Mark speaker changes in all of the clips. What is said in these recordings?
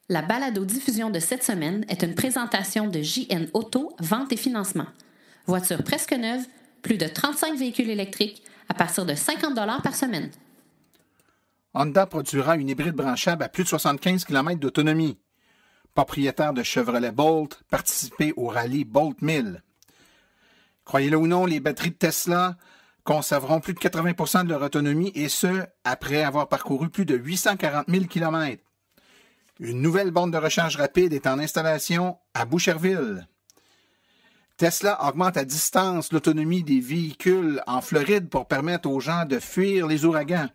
Speaker 1: La balado-diffusion de cette semaine est une présentation de JN Auto, vente et financement. Voiture presque neuve, plus de 35 véhicules électriques à partir de 50 $ par semaine.
Speaker 2: Honda produira une hybride branchable à plus de 75 km d'autonomie. Propriétaire de Chevrolet Bolt, participez au rallye Bolt 1000. Croyez-le ou non, les batteries de Tesla conserveront plus de 80% de leur autonomie et ce, après avoir parcouru plus de 840 000 km. Une nouvelle borne de recharge rapide est en installation à Boucherville. Tesla augmente à distance l'autonomie des véhicules en Floride pour permettre aux gens de fuir les ouragans.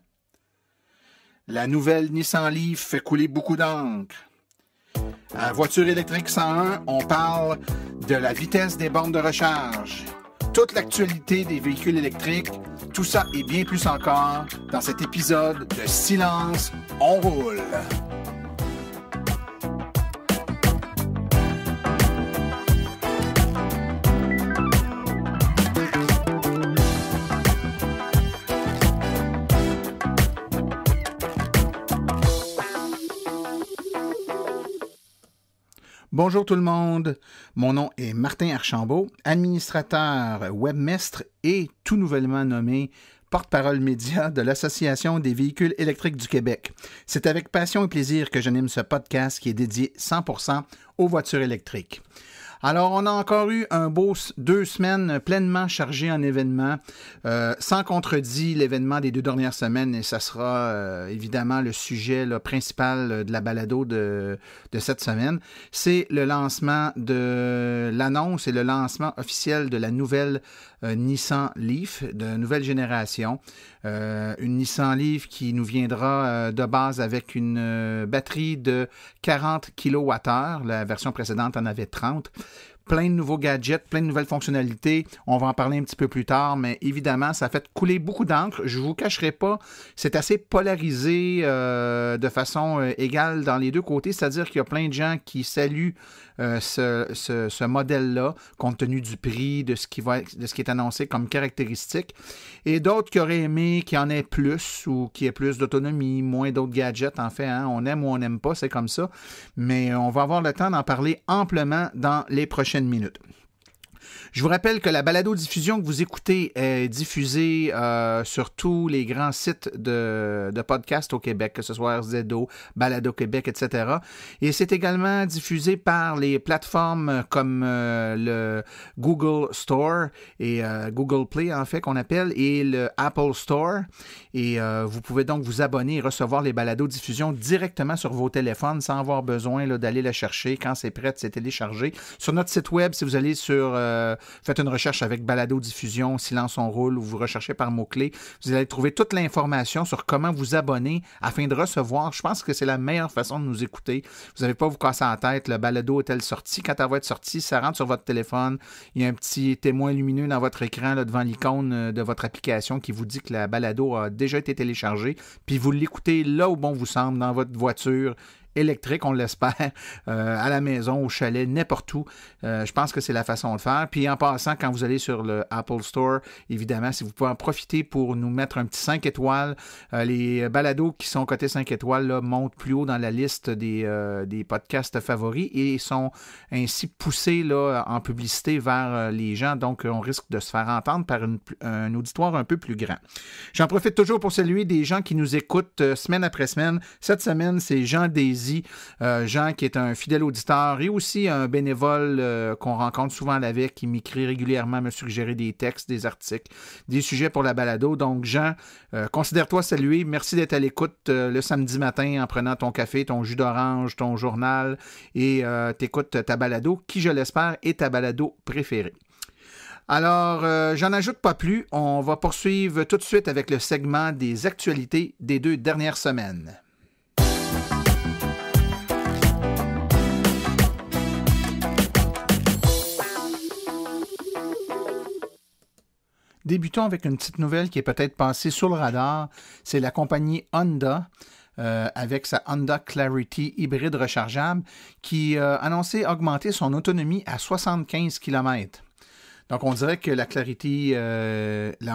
Speaker 2: La nouvelle Nissan Leaf fait couler beaucoup d'encre. À Voiture électrique 101, on parle de la vitesse des bornes de recharge. Toute l'actualité des véhicules électriques, tout ça et bien plus encore dans cet épisode de Silence, on roule. Bonjour tout le monde, mon nom est Martin Archambault, administrateur webmestre et tout nouvellement nommé porte-parole média de l'Association des véhicules électriques du Québec. C'est avec passion et plaisir que j'anime ce podcast qui est dédié 100% aux voitures électriques. Alors, on a encore eu un beau 2 semaines pleinement chargées en événements, sans contredit l'événement des 2 dernières semaines, et ça sera évidemment le sujet principal de la balado de cette semaine. C'est le lancement de l'annonce et le lancement officiel de la nouvelle Nissan Leaf, de nouvelle génération. Une Nissan Leaf qui nous viendra de base avec une batterie de 40 kWh. La version précédente en avait 30. Plein de nouveaux gadgets, plein de nouvelles fonctionnalités. On va en parler un petit peu plus tard, mais évidemment, ça a fait couler beaucoup d'encre. Je ne vous cacherai pas, c'est assez polarisé de façon égale dans les deux côtés, c'est-à-dire qu'il y a plein de gens qui saluent ce modèle-là, compte tenu du prix, de ce qui est annoncé comme caractéristique, et d'autres qui auraient aimé qu'il y en ait plus, ou qu'il y ait plus d'autonomie, moins d'autres gadgets, en fait, hein. On aime ou on n'aime pas, c'est comme ça, mais on va avoir le temps d'en parler amplement dans les prochaines minutes. Je vous rappelle que la balado-diffusion que vous écoutez est diffusée sur tous les grands sites de podcasts au Québec, que ce soit RZO, Balado Québec, etc. Et c'est également diffusé par les plateformes comme le Google Store et Google Play, en fait, qu'on appelle, et le Apple Store. Et vous pouvez donc vous abonner et recevoir les balados-diffusions directement sur vos téléphones sans avoir besoin d'aller la chercher. Quand c'est prêt, c'est téléchargé. Sur notre site web, si vous allez sur... faites une recherche avec balado-diffusion, silence on roule, ou vous recherchez par mots-clés. Vous allez trouver toute l'information sur comment vous abonner afin de recevoir. Je pense que c'est la meilleure façon de nous écouter. Vous n'avez pas à vous casser la tête. Le balado est-elle sorti? Quand elle va être sortie, ça rentre sur votre téléphone. Il y a un petit témoin lumineux dans votre écran là, devant l'icône de votre application qui vous dit que la balado a déjà été téléchargée. Puis vous l'écoutez là où bon vous semble, dans votre voiture électrique, on l'espère, à la maison, au chalet, n'importe où. Je pense que c'est la façon de faire. Puis en passant, quand vous allez sur le Apple Store, évidemment, si vous pouvez en profiter pour nous mettre un petit 5 étoiles, les balados qui sont cotés 5 étoiles là, montent plus haut dans la liste des podcasts favoris et sont ainsi poussés là, en publicité vers les gens. Donc, on risque de se faire entendre par un auditoire un peu plus grand. J'en profite toujours pour saluer des gens qui nous écoutent semaine après semaine. Cette semaine, c'est Jean Daisy. Jean qui est un fidèle auditeur et aussi un bénévole qu'on rencontre souvent à l'AVEC, qui m'écrit régulièrement, me suggérer des textes, des articles, des sujets pour la balado. Donc Jean, considère-toi salué. Merci d'être à l'écoute le samedi matin en prenant ton café, ton jus d'orange, ton journal et t'écoutes ta balado qui, je l'espère, est ta balado préférée. Alors, j'en ajoute pas plus. On va poursuivre tout de suite avec le segment des actualités des 2 dernières semaines. Débutons avec une petite nouvelle qui est peut-être passée sous le radar. C'est la compagnie Honda, avec sa Honda Clarity hybride rechargeable, qui a annoncé augmenter son autonomie à 75 km. Donc, on dirait que la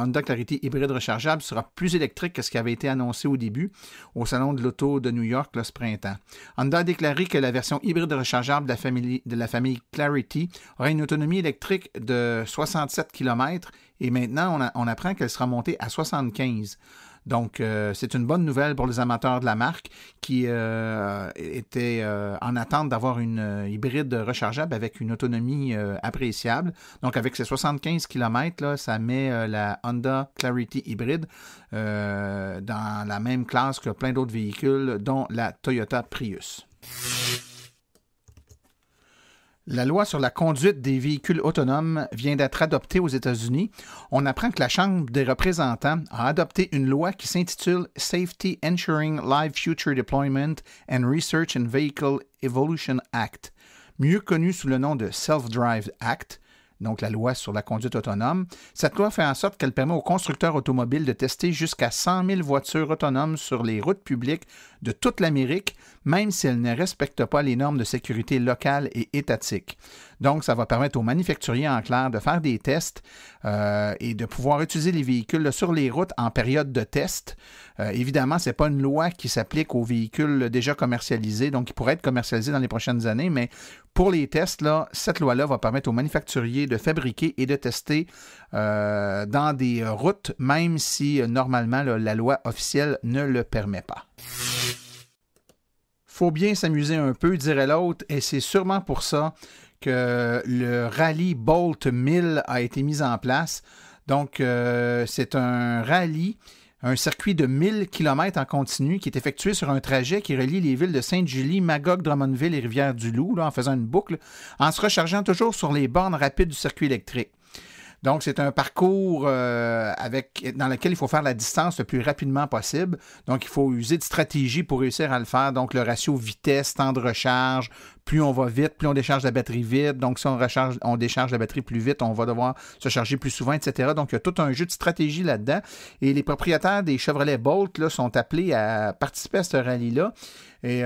Speaker 2: Honda Clarity hybride rechargeable sera plus électrique que ce qui avait été annoncé au début au Salon de l'Auto de New York ce printemps. Honda a déclaré que la version hybride rechargeable de la famille Clarity aura une autonomie électrique de 67 km et maintenant, on apprend qu'elle sera montée à 75. Donc, c'est une bonne nouvelle pour les amateurs de la marque qui étaient en attente d'avoir une hybride rechargeable avec une autonomie appréciable. Donc, avec ces 75 km, là, ça met la Honda Clarity hybride dans la même classe que plein d'autres véhicules, dont la Toyota Prius. La loi sur la conduite des véhicules autonomes vient d'être adoptée aux États-Unis. On apprend que la Chambre des représentants a adopté une loi qui s'intitule Safety Ensuring Live Future Deployment and Research in Vehicle Evolution Act, mieux connu sous le nom de Self-Drive Act, donc la loi sur la conduite autonome. Cette loi fait en sorte qu'elle permet aux constructeurs automobiles de tester jusqu'à 100 000 voitures autonomes sur les routes publiques de toute l'Amérique, même si elles ne respectent pas les normes de sécurité locales et étatiques. Donc, ça va permettre aux manufacturiers, en clair, de faire des tests et de pouvoir utiliser les véhicules sur les routes en période de test. Évidemment, ce n'est pas une loi qui s'applique aux véhicules déjà commercialisés, donc qui pourraient être commercialisés dans les prochaines années, mais pour les tests, là, cette loi-là va permettre aux manufacturiers de fabriquer et de tester dans des routes, même si normalement la loi officielle ne le permet pas. Faut bien s'amuser un peu, dirait l'autre, et c'est sûrement pour ça que le rallye Bolt 1000 a été mis en place. Donc, c'est un rallye, un circuit de 1000 km en continu qui est effectué sur un trajet qui relie les villes de Sainte-Julie, Magog, Drummondville et Rivière-du-Loup, là, en faisant une boucle, en se rechargeant toujours sur les bornes rapides du circuit électrique. Donc, c'est un parcours dans lequel il faut faire la distance le plus rapidement possible. Donc, il faut user de stratégies pour réussir à le faire. Donc, le ratio vitesse, temps de recharge, plus on va vite, plus on décharge la batterie vite. Donc, si on décharge la batterie plus vite, on va devoir se charger plus souvent, etc. Donc, il y a tout un jeu de stratégie là-dedans. Et les propriétaires des Chevrolet Bolt là, sont appelés à participer à ce rallye-là. Et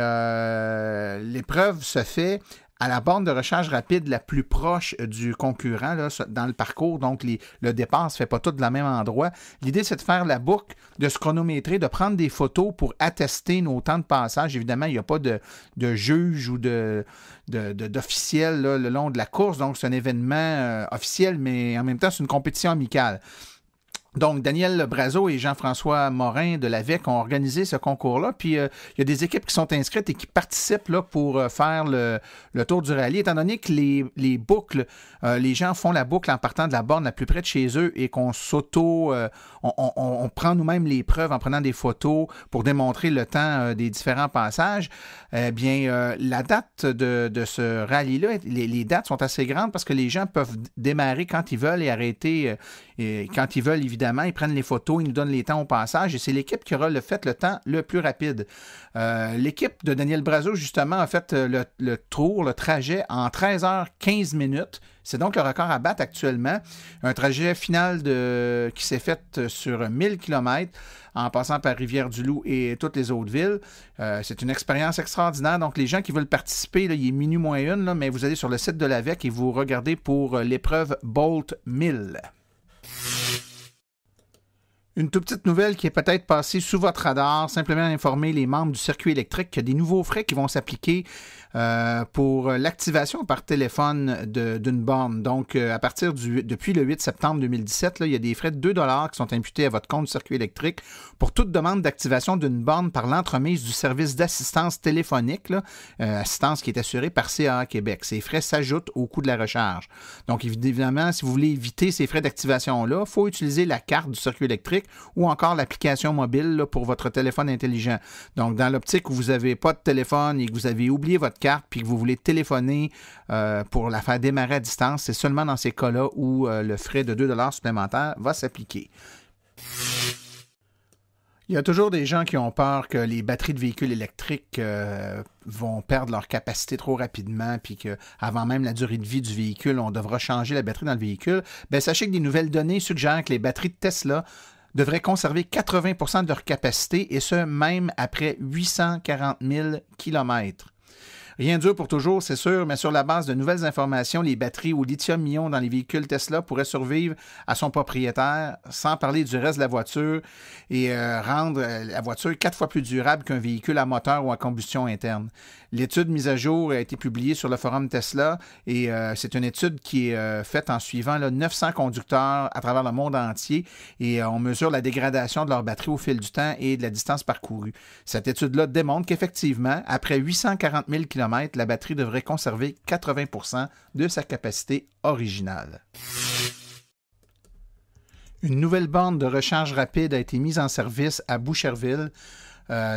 Speaker 2: l'épreuve se fait à la borne de recharge rapide la plus proche du concurrent là, dans le parcours. Donc, le départ ne se fait pas tout de la même endroit. L'idée, c'est de faire la boucle, de se chronométrer, de prendre des photos pour attester nos temps de passage. Évidemment, il n'y a pas de juge ou d'officiel là, le long de la course. Donc, c'est un événement officiel, mais en même temps, c'est une compétition amicale. Donc, Daniel Brazeau et Jean-François Morin de l'AVEC ont organisé ce concours-là. Puis, il y a des équipes qui sont inscrites et qui participent là, pour faire le tour du rallye. Étant donné que les boucles, les gens font la boucle en partant de la borne la plus près de chez eux et qu'on on prend nous-mêmes les preuves en prenant des photos pour démontrer le temps des différents passages, eh bien, la date de ce rallye-là, les dates sont assez grandes parce que les gens peuvent démarrer quand ils veulent et arrêter quand ils veulent, évidemment. Ils prennent les photos, ils nous donnent les temps au passage et c'est l'équipe qui aura le temps le plus rapide. L'équipe de Daniel Brazeau, justement, a fait le trajet en 13h15 minutes. C'est donc le record à battre actuellement. Un trajet final qui s'est fait sur 1000 km en passant par Rivière-du-Loup et toutes les autres villes. C'est une expérience extraordinaire. Donc, les gens qui veulent participer, là, il est minuit moins une, là, mais vous allez sur le site de l'AVEC et vous regardez pour l'épreuve Bolt 1000. Une toute petite nouvelle qui est peut-être passée sous votre radar, simplement informer les membres du circuit électrique qu'il y a des nouveaux frais qui vont s'appliquer pour l'activation par téléphone d'une borne. Donc, depuis le 8 septembre 2017, là, il y a des frais de 2$ qui sont imputés à votre compte circuit électrique pour toute demande d'activation d'une borne par l'entremise du service d'assistance téléphonique, là, assistance qui est assurée par CAA Québec. Ces frais s'ajoutent au coût de la recharge. Donc, évidemment, si vous voulez éviter ces frais d'activation-là, il faut utiliser la carte du circuit électrique ou encore l'application mobile là, pour votre téléphone intelligent. Donc, dans l'optique où vous n'avez pas de téléphone et que vous avez oublié votre carte puis que vous voulez téléphoner pour la faire démarrer à distance, c'est seulement dans ces cas-là où le frais de 2$ supplémentaires va s'appliquer. Il y a toujours des gens qui ont peur que les batteries de véhicules électriques vont perdre leur capacité trop rapidement puis qu'avant même la durée de vie du véhicule, on devra changer la batterie dans le véhicule. Bien, sachez que des nouvelles données suggèrent que les batteries de Tesla devraient conserver 80% de leur capacité et ce, même après 840 000 km. Rien ne dure pour toujours, c'est sûr, mais sur la base de nouvelles informations, les batteries au lithium-ion dans les véhicules Tesla pourraient survivre à son propriétaire, sans parler du reste de la voiture, et rendre la voiture 4 fois plus durable qu'un véhicule à moteur ou à combustion interne. L'étude mise à jour a été publiée sur le forum Tesla et c'est une étude qui est faite en suivant 900 conducteurs à travers le monde entier et on mesure la dégradation de leur batterie au fil du temps et de la distance parcourue. Cette étude-là démontre qu'effectivement, après 840 000 km, la batterie devrait conserver 80% de sa capacité originale. Une nouvelle borne de recharge rapide a été mise en service à Boucherville.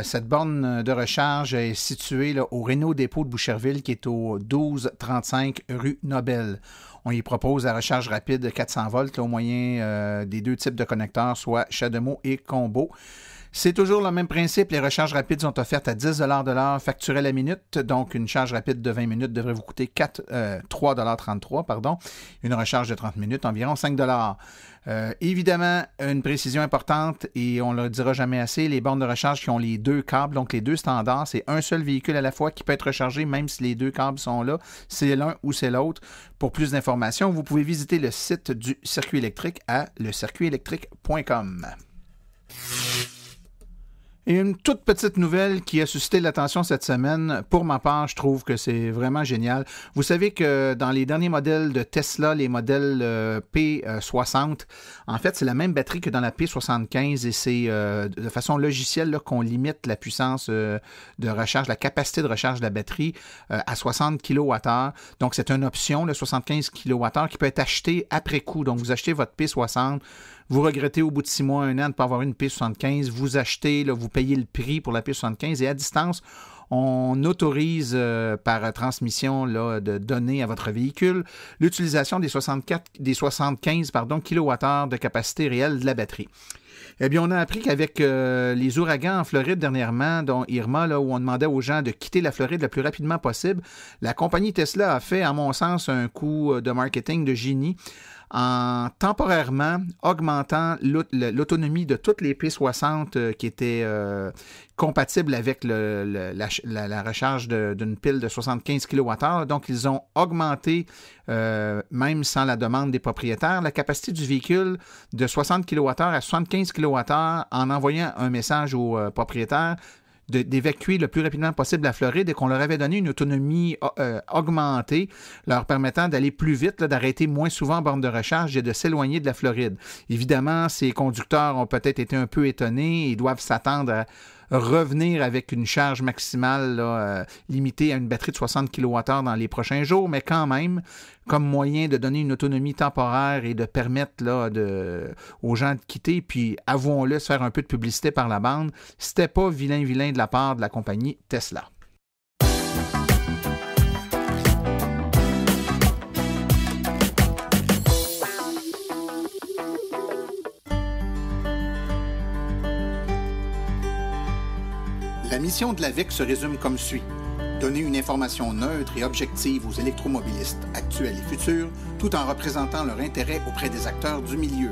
Speaker 2: Cette borne de recharge est située au Renault Dépôt de Boucherville qui est au 1235 rue Nobel. On y propose la recharge rapide de 400 volts au moyen des deux types de connecteurs, soit CHAdeMO et Combo. C'est toujours le même principe. Les recharges rapides sont offertes à 10 $ de l'heure facturées la minute. Donc, une charge rapide de 20 minutes devrait vous coûter 3,33 $. Une recharge de 30 minutes, environ 5 $. Évidemment, une précision importante, et on ne le dira jamais assez, les bornes de recharge qui ont les deux câbles, donc les deux standards, c'est un seul véhicule à la fois qui peut être rechargé, même si les deux câbles sont là. C'est l'un ou c'est l'autre. Pour plus d'informations, vous pouvez visiter le site du circuit électrique à lecircuitelectrique.com. Et une toute petite nouvelle qui a suscité l'attention cette semaine, pour ma part, je trouve que c'est vraiment génial. Vous savez que dans les derniers modèles de Tesla, les modèles P60, en fait, c'est la même batterie que dans la P75 et c'est de façon logicielle là, qu'on limite la puissance de recharge, la capacité de recharge de la batterie à 60 kWh. Donc, c'est une option, le 75 kWh, qui peut être acheté après coup. Donc, vous achetez votre P60, vous regrettez au bout de 6 mois, 1 an de ne pas avoir une P75, vous achetez, là, vous payez le prix pour la P75 et à distance, on autorise par transmission là, de données à votre véhicule l'utilisation des 75 kWh de capacité réelle de la batterie. Eh bien, on a appris qu'avec les ouragans en Floride dernièrement, dont Irma, là, où on demandait aux gens de quitter la Floride le plus rapidement possible, la compagnie Tesla a fait, à mon sens, un coup de marketing de génie en temporairement augmentant l'autonomie de toutes les P60 qui étaient compatibles avec la recharge d'une pile de 75 kWh. Donc, ils ont augmenté, même sans la demande des propriétaires, la capacité du véhicule de 60 kWh à 75 kWh en envoyant un message aux propriétaires d'évacuer le plus rapidement possible la Floride et qu'on leur avait donné une autonomie augmentée, leur permettant d'aller plus vite, là, d'arrêter moins souvent en borne de recharge et de s'éloigner de la Floride. Évidemment, ces conducteurs ont peut-être été un peu étonnés et doivent s'attendre à revenir avec une charge maximale là, limitée à une batterie de 60 kWh dans les prochains jours, mais quand même, comme moyen de donner une autonomie temporaire et de permettre là, aux gens de quitter, puis avouons-le, se faire un peu de publicité par la bande, c'était pas vilain de la part de la compagnie Tesla. La mission de l'AVEC se résume comme suit. Donner une information neutre et objective aux électromobilistes actuels et futurs, tout en représentant leur intérêt auprès des acteurs du milieu.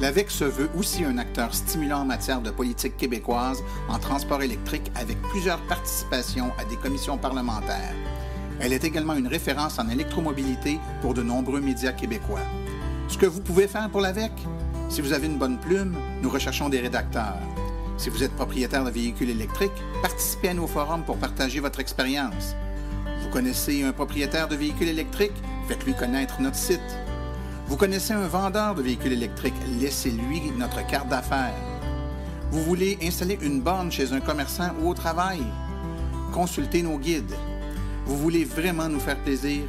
Speaker 2: L'AVEC se veut aussi un acteur stimulant en matière de politique québécoise en transport électrique avec plusieurs participations à des commissions parlementaires. Elle est également une référence en électromobilité pour de nombreux médias québécois. Ce que vous pouvez faire pour l'AVEC? Si vous avez une bonne plume, nous recherchons des rédacteurs. Si vous êtes propriétaire de véhicules électriques, participez à nos forums pour partager votre expérience. Vous connaissez un propriétaire de véhicules électriques? Faites-lui connaître notre site. Vous connaissez un vendeur de véhicules électriques? Laissez-lui notre carte d'affaires. Vous voulez installer une borne chez un commerçant ou au travail? Consultez nos guides. Vous voulez vraiment nous faire plaisir?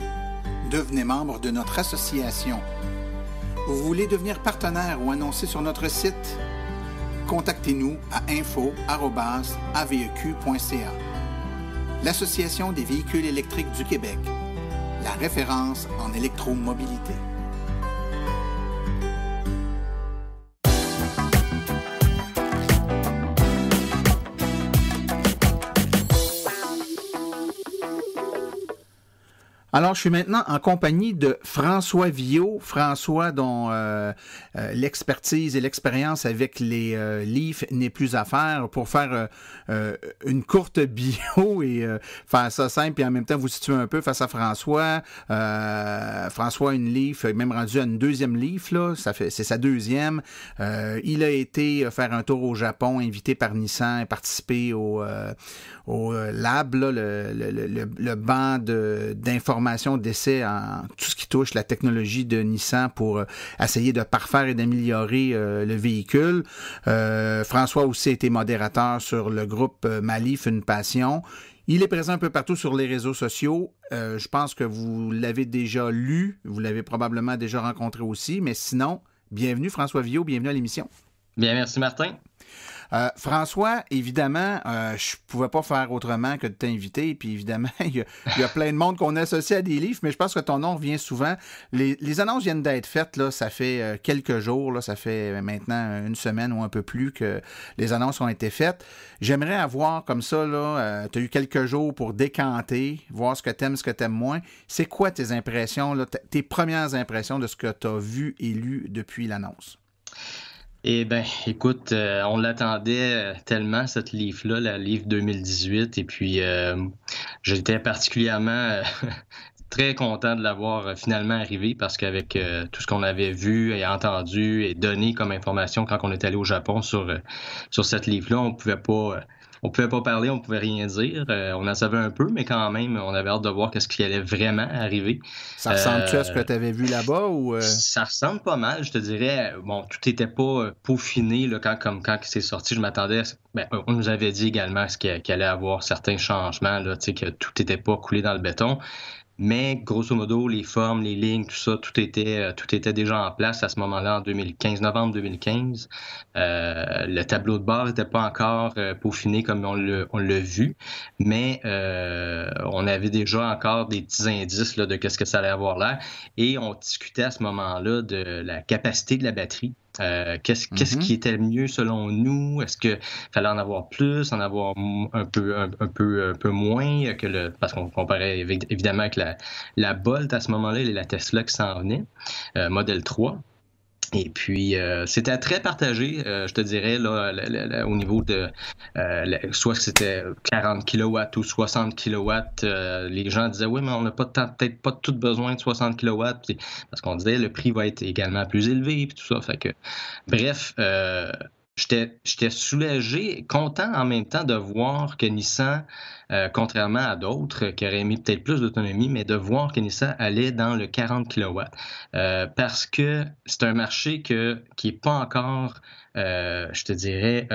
Speaker 2: Devenez membre de notre association. Vous voulez devenir partenaire ou annoncer sur notre site? Contactez-nous à info@aveq.ca. L'Association des véhicules électriques du Québec, la référence en électromobilité. Alors, je suis maintenant en compagnie de François Villot. François, dont l'expertise et l'expérience avec les Leafs n'est plus à faire. Pour faire une courte bio et faire ça simple, et en même temps vous situer un peu face à François. François, une Leaf, même rendu à une deuxième Leaf, là, c'est sa deuxième. Il a été faire un tour au Japon, invité par Nissan, et participer au lab, là, le banc d'informations d'essais en tout ce qui touche la technologie de Nissan pour essayer de parfaire et d'améliorer le véhicule. François aussi a été modérateur sur le groupe Ma Leaf, une passion. Il est présent un peu partout sur les réseaux sociaux. Je pense que vous l'avez déjà lu, vous l'avez probablement déjà rencontré aussi, mais sinon, bienvenue François Villot, bienvenue à l'émission.
Speaker 3: Bien, merci Martin.
Speaker 2: François, évidemment, je pouvais pas faire autrement que de t'inviter, puis évidemment, il y a plein de monde qu'on associe à des livres, mais je pense que ton nom revient souvent. Les annonces viennent d'être faites, là, ça fait quelques jours, là, ça fait maintenant une semaine ou un peu plus que les annonces ont été faites. J'aimerais avoir comme ça, là, tu as eu quelques jours pour décanter, voir ce que t'aimes, ce que t'aimes moins. C'est quoi tes impressions, là, tes premières impressions de ce que tu as vu et lu depuis l'annonce?
Speaker 3: Eh bien, écoute, on l'attendait tellement, cette Leaf-là, la Leaf 2018, et puis j'étais particulièrement très content de l'avoir finalement arrivé parce qu'avec tout ce qu'on avait vu et entendu et donné comme information quand on est allé au Japon sur cette Leaf-là, on pouvait pas parler, on pouvait rien dire. On en savait un peu, mais quand même, on avait hâte de voir qu'est-ce qui allait vraiment arriver.
Speaker 2: Ça ressemble-tu à ce que tu avais vu là-bas? Ou
Speaker 3: Ça ressemble pas mal, je te dirais. Bon, tout n'était pas peaufiné là, quand c'est sorti. Je m'attendais... on nous avait dit également qu'il allait avoir certains changements, là, que tout n'était pas coulé dans le béton. Mais grosso modo, les formes, les lignes, tout ça, tout était déjà en place à ce moment-là, en novembre 2015. Le tableau de bord n'était pas encore peaufiné comme on l'a vu, mais on avait déjà encore des petits indices là, de qu'est-ce que ça allait avoir l'air. Et on discutait à ce moment-là de la capacité de la batterie. Qu'est-ce qui était mieux selon nous? Est-ce que fallait en avoir plus, en avoir un peu moins parce qu'on comparait évidemment avec la Bolt à ce moment-là et la Tesla qui s'en venait, Model 3. Et puis, c'était très partagé, je te dirais, là, au niveau de... soit que c'était 40 kW ou 60 kW, les gens disaient « Oui, mais on n'a peut-être pas tout besoin de 60 kW. » Parce qu'on disait « Le prix va être également plus élevé. » Puis tout ça. Fait que, bref, j'étais soulagé, content en même temps de voir que Nissan, contrairement à d'autres qui auraient mis peut-être plus d'autonomie, mais de voir que Nissan allait dans le 40 kW. Parce que c'est un marché qui n'est pas encore, je te dirais,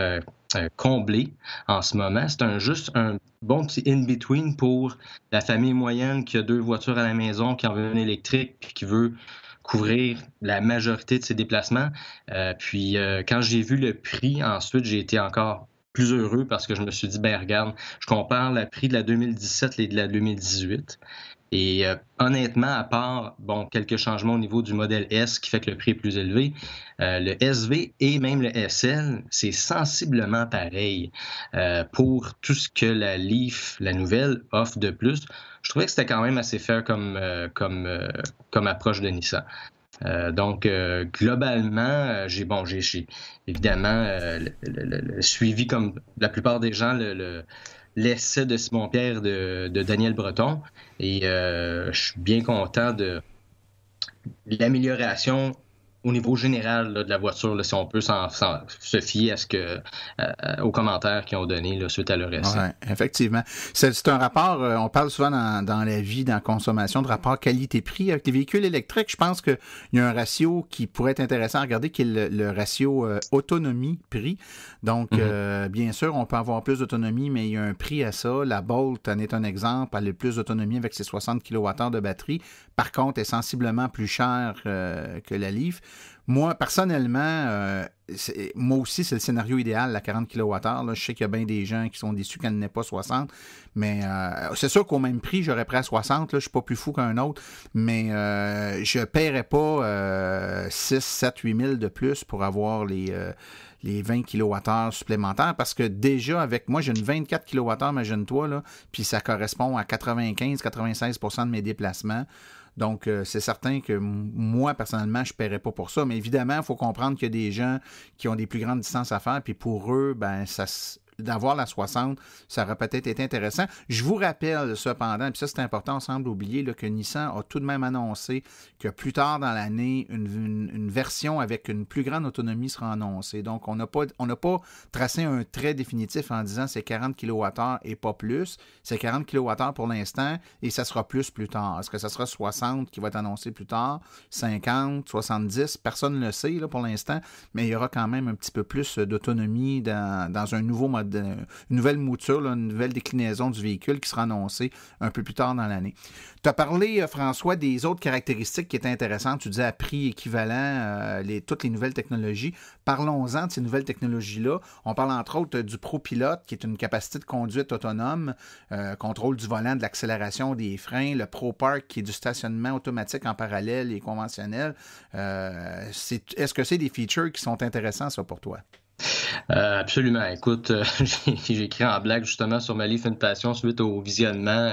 Speaker 3: comblé en ce moment. C'est juste un bon petit in-between pour la famille moyenne qui a 2 voitures à la maison, qui en veut une électrique, puis qui veut couvrir la majorité de ses déplacements. Puis quand j'ai vu le prix, ensuite, j'ai été encore plus heureux parce que je me suis dit, regarde, je compare le prix de la 2017 et de la 2018. Et honnêtement, à part quelques changements au niveau du modèle S qui fait que le prix est plus élevé, le SV et même le SL, c'est sensiblement pareil pour tout ce que la Leaf, la nouvelle, offre de plus. Je trouvais que c'était quand même assez fair comme approche de Nissan. Donc, globalement, j'ai évidemment suivi, comme la plupart des gens, l'essai de Simon-Pierre de Daniel Breton. Et je suis bien content de l'amélioration au niveau général là, de la voiture, là, si on peut se fier aux commentaires qu'ils ont donnés là, suite à leur essai.
Speaker 2: Ouais, effectivement. C'est un rapport, on parle souvent dans la vie, dans la consommation, de rapport qualité-prix. Avec les véhicules électriques, je pense qu'il y a un ratio qui pourrait être intéressant à regarder, qui est le ratio autonomie-prix. Donc, bien sûr, on peut avoir plus d'autonomie, mais il y a un prix à ça. La Bolt en est un exemple. Elle a plus d'autonomie avec ses 60 kWh de batterie. Par contre, elle est sensiblement plus chère que la Leaf. Moi, personnellement, moi aussi, c'est le scénario idéal, la 40 kWh. Là, je sais qu'il y a bien des gens qui sont déçus qu'elle n'ait pas 60, mais c'est sûr qu'au même prix, j'aurais pris à 60. Là, je ne suis pas plus fou qu'un autre, mais je ne paierais pas 6, 7, 8 000 de plus pour avoir les 20 kWh supplémentaires parce que déjà, avec moi, j'ai une 24 kWh, imagine-toi, là, puis ça correspond à 95-96% de mes déplacements. Donc, c'est certain que moi, personnellement, je ne paierais pas pour ça. Mais évidemment, il faut comprendre qu'il y a des gens qui ont des plus grandes distances à faire. Puis pour eux, ben d'avoir la 60, ça aurait peut-être été intéressant. Je vous rappelle cependant, puis ça c'est important, on semble oublier là, que Nissan a tout de même annoncé que plus tard dans l'année, une version avec une plus grande autonomie sera annoncée. Donc, on n'a pas tracé un trait définitif en disant c'est 40 kWh et pas plus. C'est 40 kWh pour l'instant et ça sera plus tard. Est-ce que ça sera 60 qui va être annoncé plus tard? 50, 70? Personne ne le sait là, pour l'instant, mais il y aura quand même un petit peu plus d'autonomie dans un nouveau modèle, une nouvelle mouture, là, une nouvelle déclinaison du véhicule qui sera annoncée un peu plus tard dans l'année. Tu as parlé, François, des autres caractéristiques qui étaient intéressantes. Tu disais à prix équivalent, toutes les nouvelles technologies. Parlons-en de ces nouvelles technologies-là. On parle entre autres du ProPilot, qui est une capacité de conduite autonome, contrôle du volant, de l'accélération, des freins, le ProPark, qui est du stationnement automatique en parallèle et conventionnel. Est-ce que c'est des features qui sont intéressants, ça, pour toi?
Speaker 3: Absolument. Écoute, j'ai écrit en blague justement sur ma Leaf une passion suite au visionnement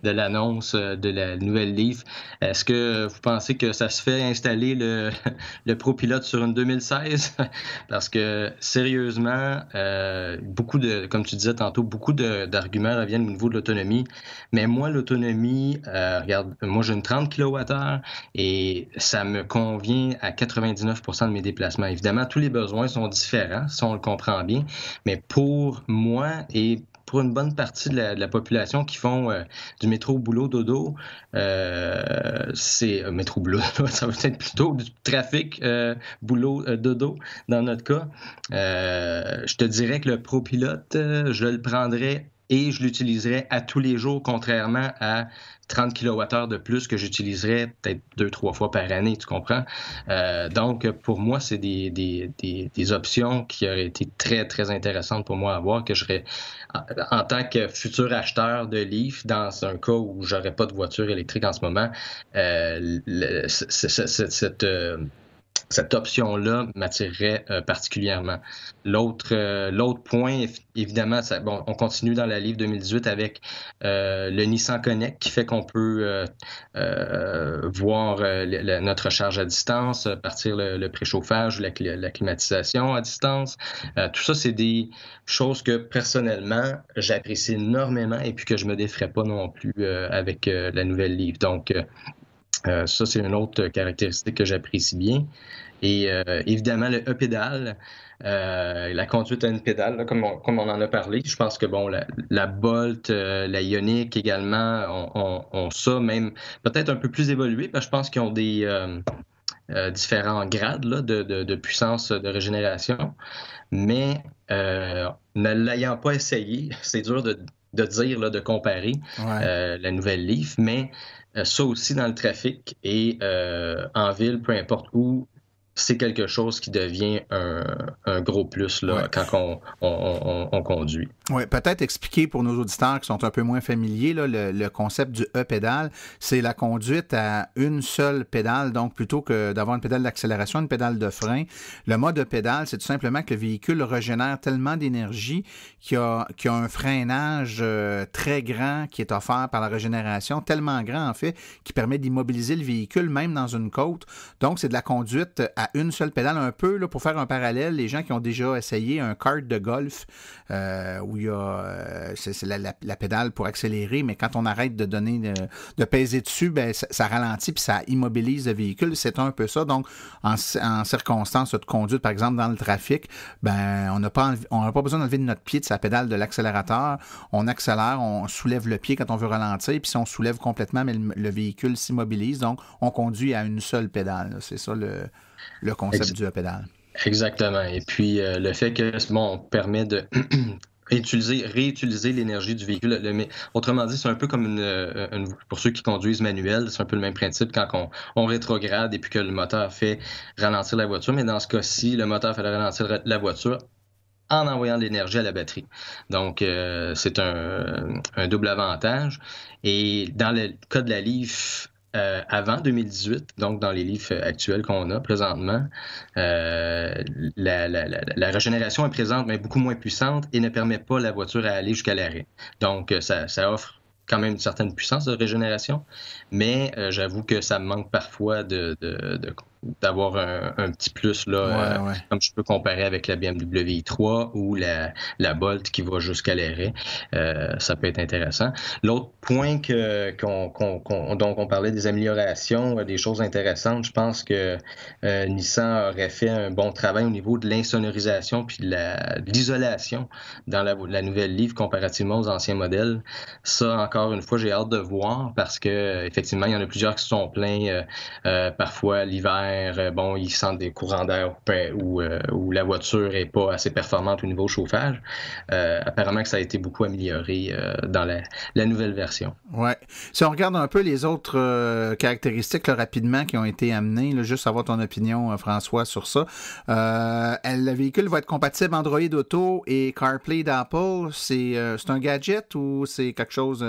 Speaker 3: de l'annonce de la nouvelle Leaf. Est-ce que vous pensez que ça se fait installer le ProPilot sur une 2016? Parce que sérieusement, comme tu disais tantôt, beaucoup d'arguments reviennent au niveau de l'autonomie. Mais moi, l'autonomie, regarde, moi j'ai une 30 kWh et ça me convient à 99% de mes déplacements. Évidemment, tous les besoins sont différents, si on le comprend bien, mais pour moi et pour une bonne partie de la population qui font du métro boulot dodo, c'est métro boulot dodo, ça va être plutôt du trafic boulot dodo dans notre cas. Je te dirais que le ProPilot, je le prendrais et je l'utiliserais à tous les jours, contrairement à 30 kWh de plus que j'utiliserais peut-être 2-3 fois par année, tu comprends? Donc, pour moi, c'est des options qui auraient été très, très intéressantes pour moi à avoir, que je serais, en tant que futur acheteur de Leaf, dans un cas où j'aurais pas de voiture électrique en ce moment, cette option-là m'attirerait particulièrement. L'autre point, évidemment, on continue dans la Leaf 2018 avec le Nissan Connect qui fait qu'on peut voir notre charge à distance, partir le préchauffage, la climatisation à distance. Tout ça, c'est des choses que personnellement, j'apprécie énormément et puis que je me déferais pas non plus avec la nouvelle Leaf. Donc, ça, c'est une autre caractéristique que j'apprécie bien. Et évidemment, le E-pédale, la conduite à une pédale, là, comme on en a parlé. Je pense que bon, la Bolt, la Ioniq également ont ça, même peut-être un peu plus évolué, parce que je pense qu'ils ont des différents grades là, de puissance de régénération. Mais ne l'ayant pas essayé, c'est dur de dire, là, de comparer la nouvelle Leaf, mais ça aussi dans le trafic et en ville, peu importe où, c'est quelque chose qui devient un gros plus là, quand on conduit.
Speaker 2: Oui, peut-être expliquer pour nos auditeurs qui sont un peu moins familiers, là, le concept du E-pédale, c'est la conduite à une seule pédale, donc plutôt que d'avoir une pédale d'accélération, une pédale de frein. Le mode E-pédale, c'est tout simplement que le véhicule régénère tellement d'énergie qu'il y a un freinage très grand qui est offert par la régénération, tellement grand en fait, qui permet d'immobiliser le véhicule même dans une côte. Donc, c'est de la conduite à une seule pédale, un peu, là, pour faire un parallèle, les gens qui ont déjà essayé un kart de golf où il y a c'est la pédale pour accélérer, mais quand on arrête de peser dessus, ben, ça ralentit puis ça immobilise le véhicule. C'est un peu ça. Donc, en circonstances de conduite, par exemple, dans le trafic, ben, on n'a pas besoin d'enlever de notre pied de sa pédale de l'accélérateur. On accélère, on soulève le pied quand on veut ralentir, puis si on soulève complètement, mais le véhicule s'immobilise. Donc, on conduit à une seule pédale. C'est ça le concept du pédale.
Speaker 3: Exactement. Et puis, le fait que, on permet de réutiliser l'énergie du véhicule. Autrement dit, c'est un peu comme pour ceux qui conduisent manuel, c'est un peu le même principe quand on rétrograde et puis que le moteur fait ralentir la voiture. Mais dans ce cas-ci, le moteur fait ralentir la voiture en envoyant de l'énergie à la batterie. Donc, c'est un double avantage. Et dans le cas de la Leaf, avant 2018, donc dans les livres actuels qu'on a présentement, la régénération est présente, mais beaucoup moins puissante et ne permet pas la voiture à aller jusqu'à l'arrêt. Donc, ça offre quand même une certaine puissance de régénération, mais j'avoue que ça me manque parfois d'avoir un petit plus là, comme je peux comparer avec la BMW i3 ou la Bolt qui va jusqu'à l'arrêt. Ça peut être intéressant. L'autre point donc on parlait des améliorations, des choses intéressantes, je pense que Nissan aurait fait un bon travail au niveau de l'insonorisation puis de l'isolation dans la nouvelle Leaf comparativement aux anciens modèles. Ça, encore une fois, j'ai hâte de voir parce que effectivement, il y en a plusieurs qui se sont plaints parfois l'hiver. Ils sentent des courants d'air où la voiture est pas assez performante au niveau chauffage. Apparemment que ça a été beaucoup amélioré dans la nouvelle version.
Speaker 2: Ouais. Si on regarde un peu les autres caractéristiques là, rapidement qui ont été amenées, là, juste avoir ton opinion, François, sur ça. Le véhicule va être compatible Android Auto et CarPlay d'Apple. C'est un gadget ou c'est quelque chose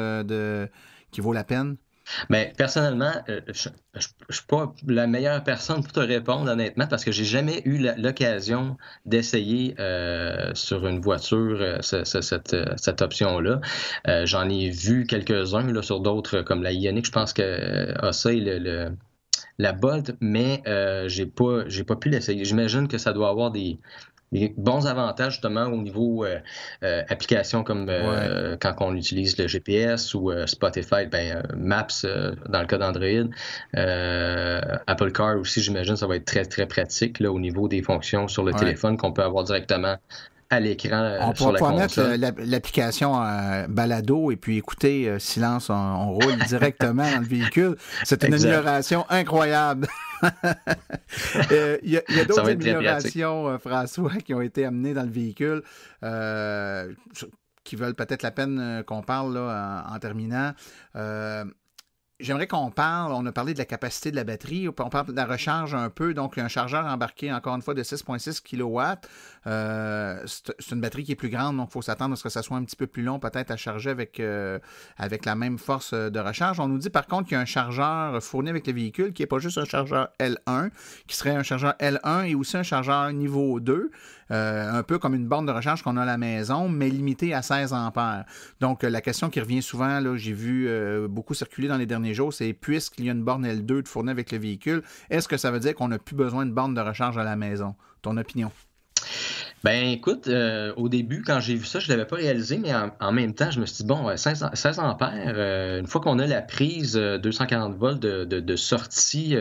Speaker 2: qui vaut la peine?
Speaker 3: Ben, personnellement, je suis pas la meilleure personne pour te répondre, honnêtement, parce que j'ai jamais eu l'occasion d'essayer sur une voiture cette option-là. J'en ai vu quelques-uns là, sur d'autres, comme la Ioniq, je pense que a ça et la Bolt, mais j'ai pas pu l'essayer. J'imagine que ça doit avoir des bons avantages justement au niveau application comme quand on utilise le GPS ou Spotify, Maps dans le cas d'Android. Apple Car aussi, j'imagine, ça va être très, très pratique là, au niveau des fonctions sur le téléphone qu'on peut avoir directement à l'écran sur la console.
Speaker 2: On pourra mettre l'application balado et puis écouter silence, on roule directement dans le véhicule. C'est une amélioration incroyable. Il y a d'autres améliorations, François, qui ont été amenées dans le véhicule qui veulent peut-être la peine qu'on parle là, en terminant. J'aimerais qu'on parle, on a parlé de la capacité de la batterie, on parle de la recharge un peu, donc un chargeur embarqué encore une fois de 6,6 kW. C'est une batterie qui est plus grande, donc il faut s'attendre à ce que ça soit un petit peu plus long peut-être à charger avec la même force de recharge. On nous dit par contre qu'il y a un chargeur fourni avec le véhicule qui n'est pas juste un chargeur L1, qui serait un chargeur L1 et aussi un chargeur niveau 2, un peu comme une borne de recharge qu'on a à la maison, mais limitée à 16 ampères. Donc la question qui revient souvent, là, j'ai vu beaucoup circuler dans les derniers jours, c'est puisqu'il y a une borne L2 de fournie avec le véhicule, est-ce que ça veut dire qu'on n'a plus besoin de borne de recharge à la maison? Ton opinion?
Speaker 3: Ben écoute, au début, quand j'ai vu ça, je ne l'avais pas réalisé, mais en même temps, je me suis dit, 16 ampères, une fois qu'on a la prise 240 volts de sortie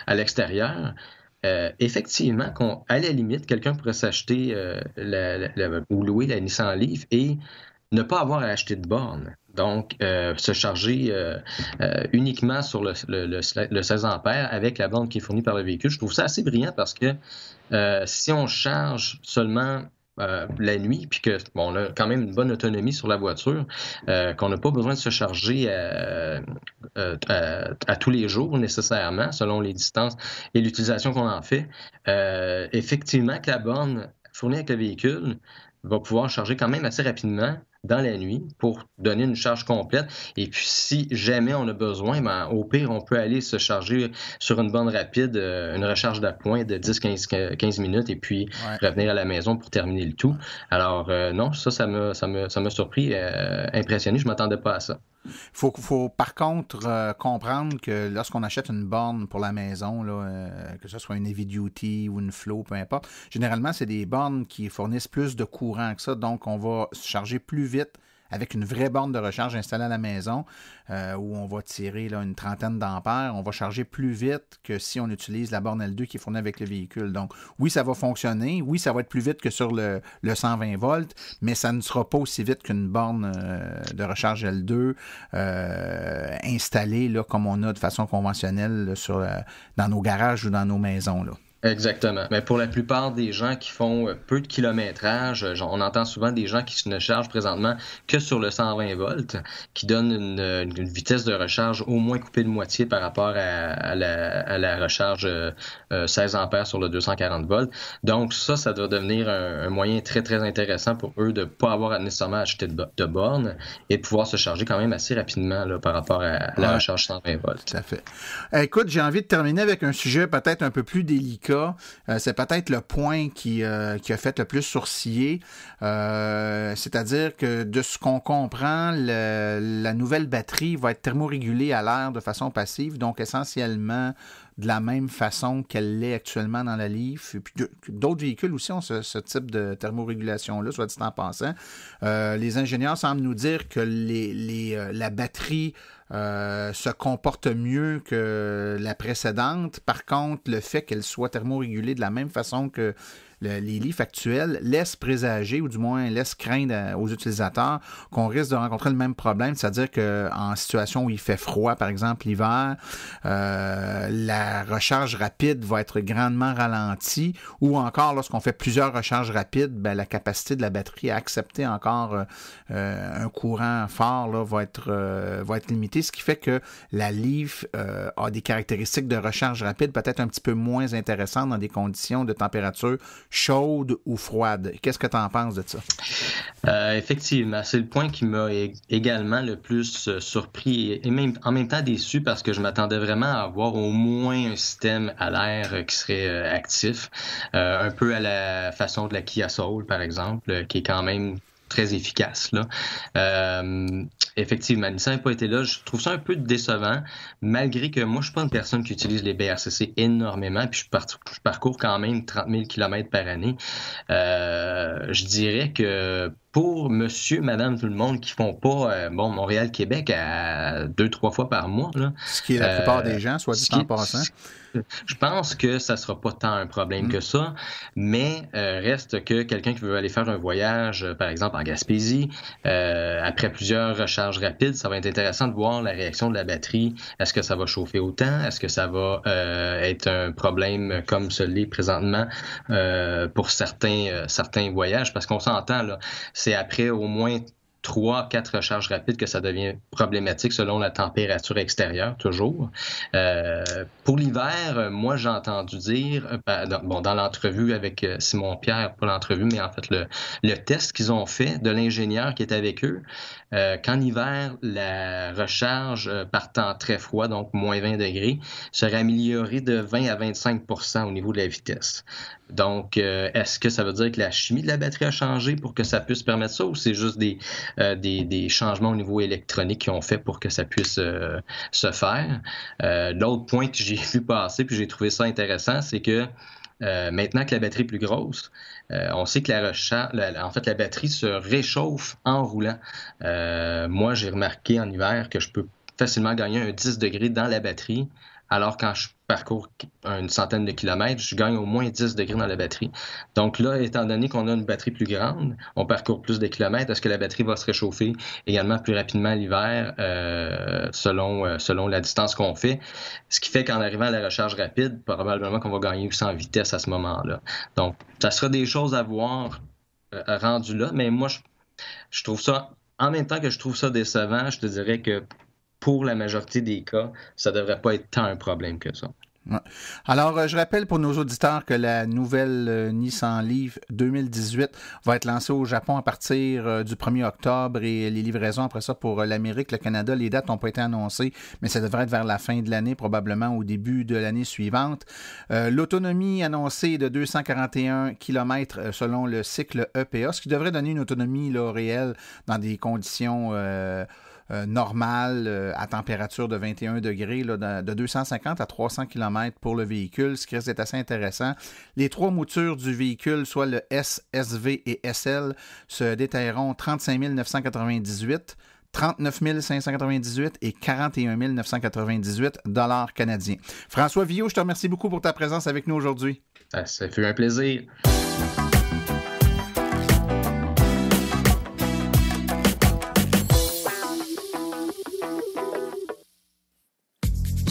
Speaker 3: à l'extérieur, effectivement, à la limite, quelqu'un pourrait s'acheter ou louer la Nissan Leaf et ne pas avoir à acheter de borne. Donc, se charger uniquement sur le 16 ampères avec la borne qui est fournie par le véhicule. Je trouve ça assez brillant parce que si on charge seulement la nuit, puis qu'on a quand même une bonne autonomie sur la voiture, qu'on n'a pas besoin de se charger à tous les jours nécessairement, selon les distances et l'utilisation qu'on en fait, effectivement que la borne fournie avec le véhicule va pouvoir charger quand même assez rapidement dans la nuit pour donner une charge complète. Et puis, si jamais on a besoin, au pire, on peut aller se charger sur une borne rapide, une recharge d'appoint de 10-15 minutes et puis revenir à la maison pour terminer le tout. Alors, non, ça m'a surpris, impressionné. Je ne m'attendais pas à ça.
Speaker 2: Faut par contre comprendre que lorsqu'on achète une borne pour la maison, là, que ce soit une Heavy Duty ou une Flow, peu importe, généralement, c'est des bornes qui fournissent plus de courant que ça, donc on va se charger plus vite avec une vraie borne de recharge installée à la maison où on va tirer là, une trentaine d'ampères, on va charger plus vite que si on utilise la borne L2 qui est fournie avec le véhicule. Donc, oui, ça va fonctionner. Oui, ça va être plus vite que sur le 120 volts, mais ça ne sera pas aussi vite qu'une borne de recharge L2 installée là, comme on a de façon conventionnelle là, dans nos garages ou dans nos maisons, là.
Speaker 3: Exactement. Mais pour la plupart des gens qui font peu de kilométrage, on entend souvent des gens qui ne chargent présentement que sur le 120 volts, qui donnent une vitesse de recharge au moins coupée de moitié par rapport à la recharge 16 ampères sur le 240 volts. Donc ça doit devenir un moyen très, très intéressant pour eux de ne pas avoir nécessairement à acheter de bornes et de pouvoir se charger quand même assez rapidement là, par rapport à la recharge 120 volts.
Speaker 2: Tout à fait. Écoute, j'ai envie de terminer avec un sujet peut-être un peu plus délicat. C'est peut-être le point qui a fait le plus sourciller. C'est-à-dire que de ce qu'on comprend, la nouvelle batterie va être thermorégulée à l'air de façon passive, donc essentiellement de la même façon qu'elle l'est actuellement dans la Leaf. Et puis d'autres véhicules aussi ont ce type de thermorégulation-là, soit dit en passant. Les ingénieurs semblent nous dire que la batterie se comporte mieux que la précédente. Par contre, le fait qu'elle soit thermorégulée de la même façon que les Leaf actuels laisse présager, ou du moins laisse craindre aux utilisateurs qu'on risque de rencontrer le même problème, c'est-à-dire qu'en situation où il fait froid, par exemple l'hiver, la recharge rapide va être grandement ralentie, ou encore lorsqu'on fait plusieurs recharges rapides, la capacité de la batterie à accepter encore un courant fort là, va être limitée, ce qui fait que la Leaf a des caractéristiques de recharge rapide peut-être un petit peu moins intéressantes dans des conditions de température chaude ou froide. Qu'est-ce que tu en penses de ça?
Speaker 3: Effectivement, c'est le point qui m'a également le plus surpris et même en même temps déçu parce que je m'attendais vraiment à avoir au moins un système à l'air qui serait actif, un peu à la façon de la Kia Soul, par exemple, qui est quand même très efficace, là. Effectivement, Nissan n'a pas été là. Je trouve ça un peu décevant, malgré que moi, je suis pas une personne qui utilise les BRCC énormément, puis je parcours quand même 30 000 km par année. Je dirais que pour monsieur, madame, tout le monde qui font pas Montréal-Québec à 2-3 fois par mois, là,
Speaker 2: ce qui est la plupart des gens, soit dit en passant.
Speaker 3: Je pense que ça sera pas tant un problème que ça, mais reste que quelqu'un qui veut aller faire un voyage, par exemple en Gaspésie, après plusieurs recharges rapides, ça va être intéressant de voir la réaction de la batterie. Est-ce que ça va chauffer autant? Est-ce que ça va être un problème comme ce l'est présentement pour certains voyages? Parce qu'on s'entend, là, c'est après au moins 3-4 recharges rapides que ça devient problématique selon la température extérieure, toujours. Pour l'hiver, moi, j'ai entendu dire, dans l'entrevue avec Simon-Pierre, pas l'entrevue, mais en fait le test qu'ils ont fait de l'ingénieur qui est avec eux, qu'en hiver, la recharge partant très froid, donc moins 20 degrés, serait améliorée de 20 à 25% au niveau de la vitesse. Donc, est-ce que ça veut dire que la chimie de la batterie a changé pour que ça puisse permettre ça, ou c'est juste des changements au niveau électronique qui ont fait pour que ça puisse se faire? L'autre point que j'ai vu passer, puis j'ai trouvé ça intéressant, c'est que maintenant que la batterie est plus grosse, on sait que la batterie se réchauffe en roulant. Moi, j'ai remarqué en hiver que je peux facilement gagner un 10 degrés dans la batterie, alors quand je parcours une centaine de kilomètres, je gagne au moins 10 degrés dans la batterie. Donc là, étant donné qu'on a une batterie plus grande, on parcourt plus de kilomètres, est-ce que la batterie va se réchauffer également plus rapidement l'hiver selon la distance qu'on fait? Ce qui fait qu'en arrivant à la recharge rapide, probablement qu'on va gagner aussi en vitesse à ce moment-là. Donc, ça sera des choses à voir rendu là, mais moi, je trouve ça, en même temps que je trouve ça décevant, je te dirais que pour la majorité des cas, ça ne devrait pas être tant un problème que ça.
Speaker 2: Ouais. Alors, je rappelle pour nos auditeurs que la nouvelle Nissan Leaf 2018 va être lancée au Japon à partir du 1er octobre et les livraisons après ça pour l'Amérique, le Canada, les dates n'ont pas été annoncées, mais ça devrait être vers la fin de l'année, probablement au début de l'année suivante. L'autonomie annoncée est de 241 km selon le cycle EPA, ce qui devrait donner une autonomie là, réelle dans des conditions normal à température de 21 degrés, là, de 250 à 300 km pour le véhicule, ce qui risque d'être assez intéressant. Les trois moutures du véhicule, soit le S, SV et SL, se détailleront 35 998, 39 598 et 41 998 $ canadiens. François Villot, je te remercie beaucoup pour ta présence avec nous aujourd'hui.
Speaker 3: Ça fait un plaisir.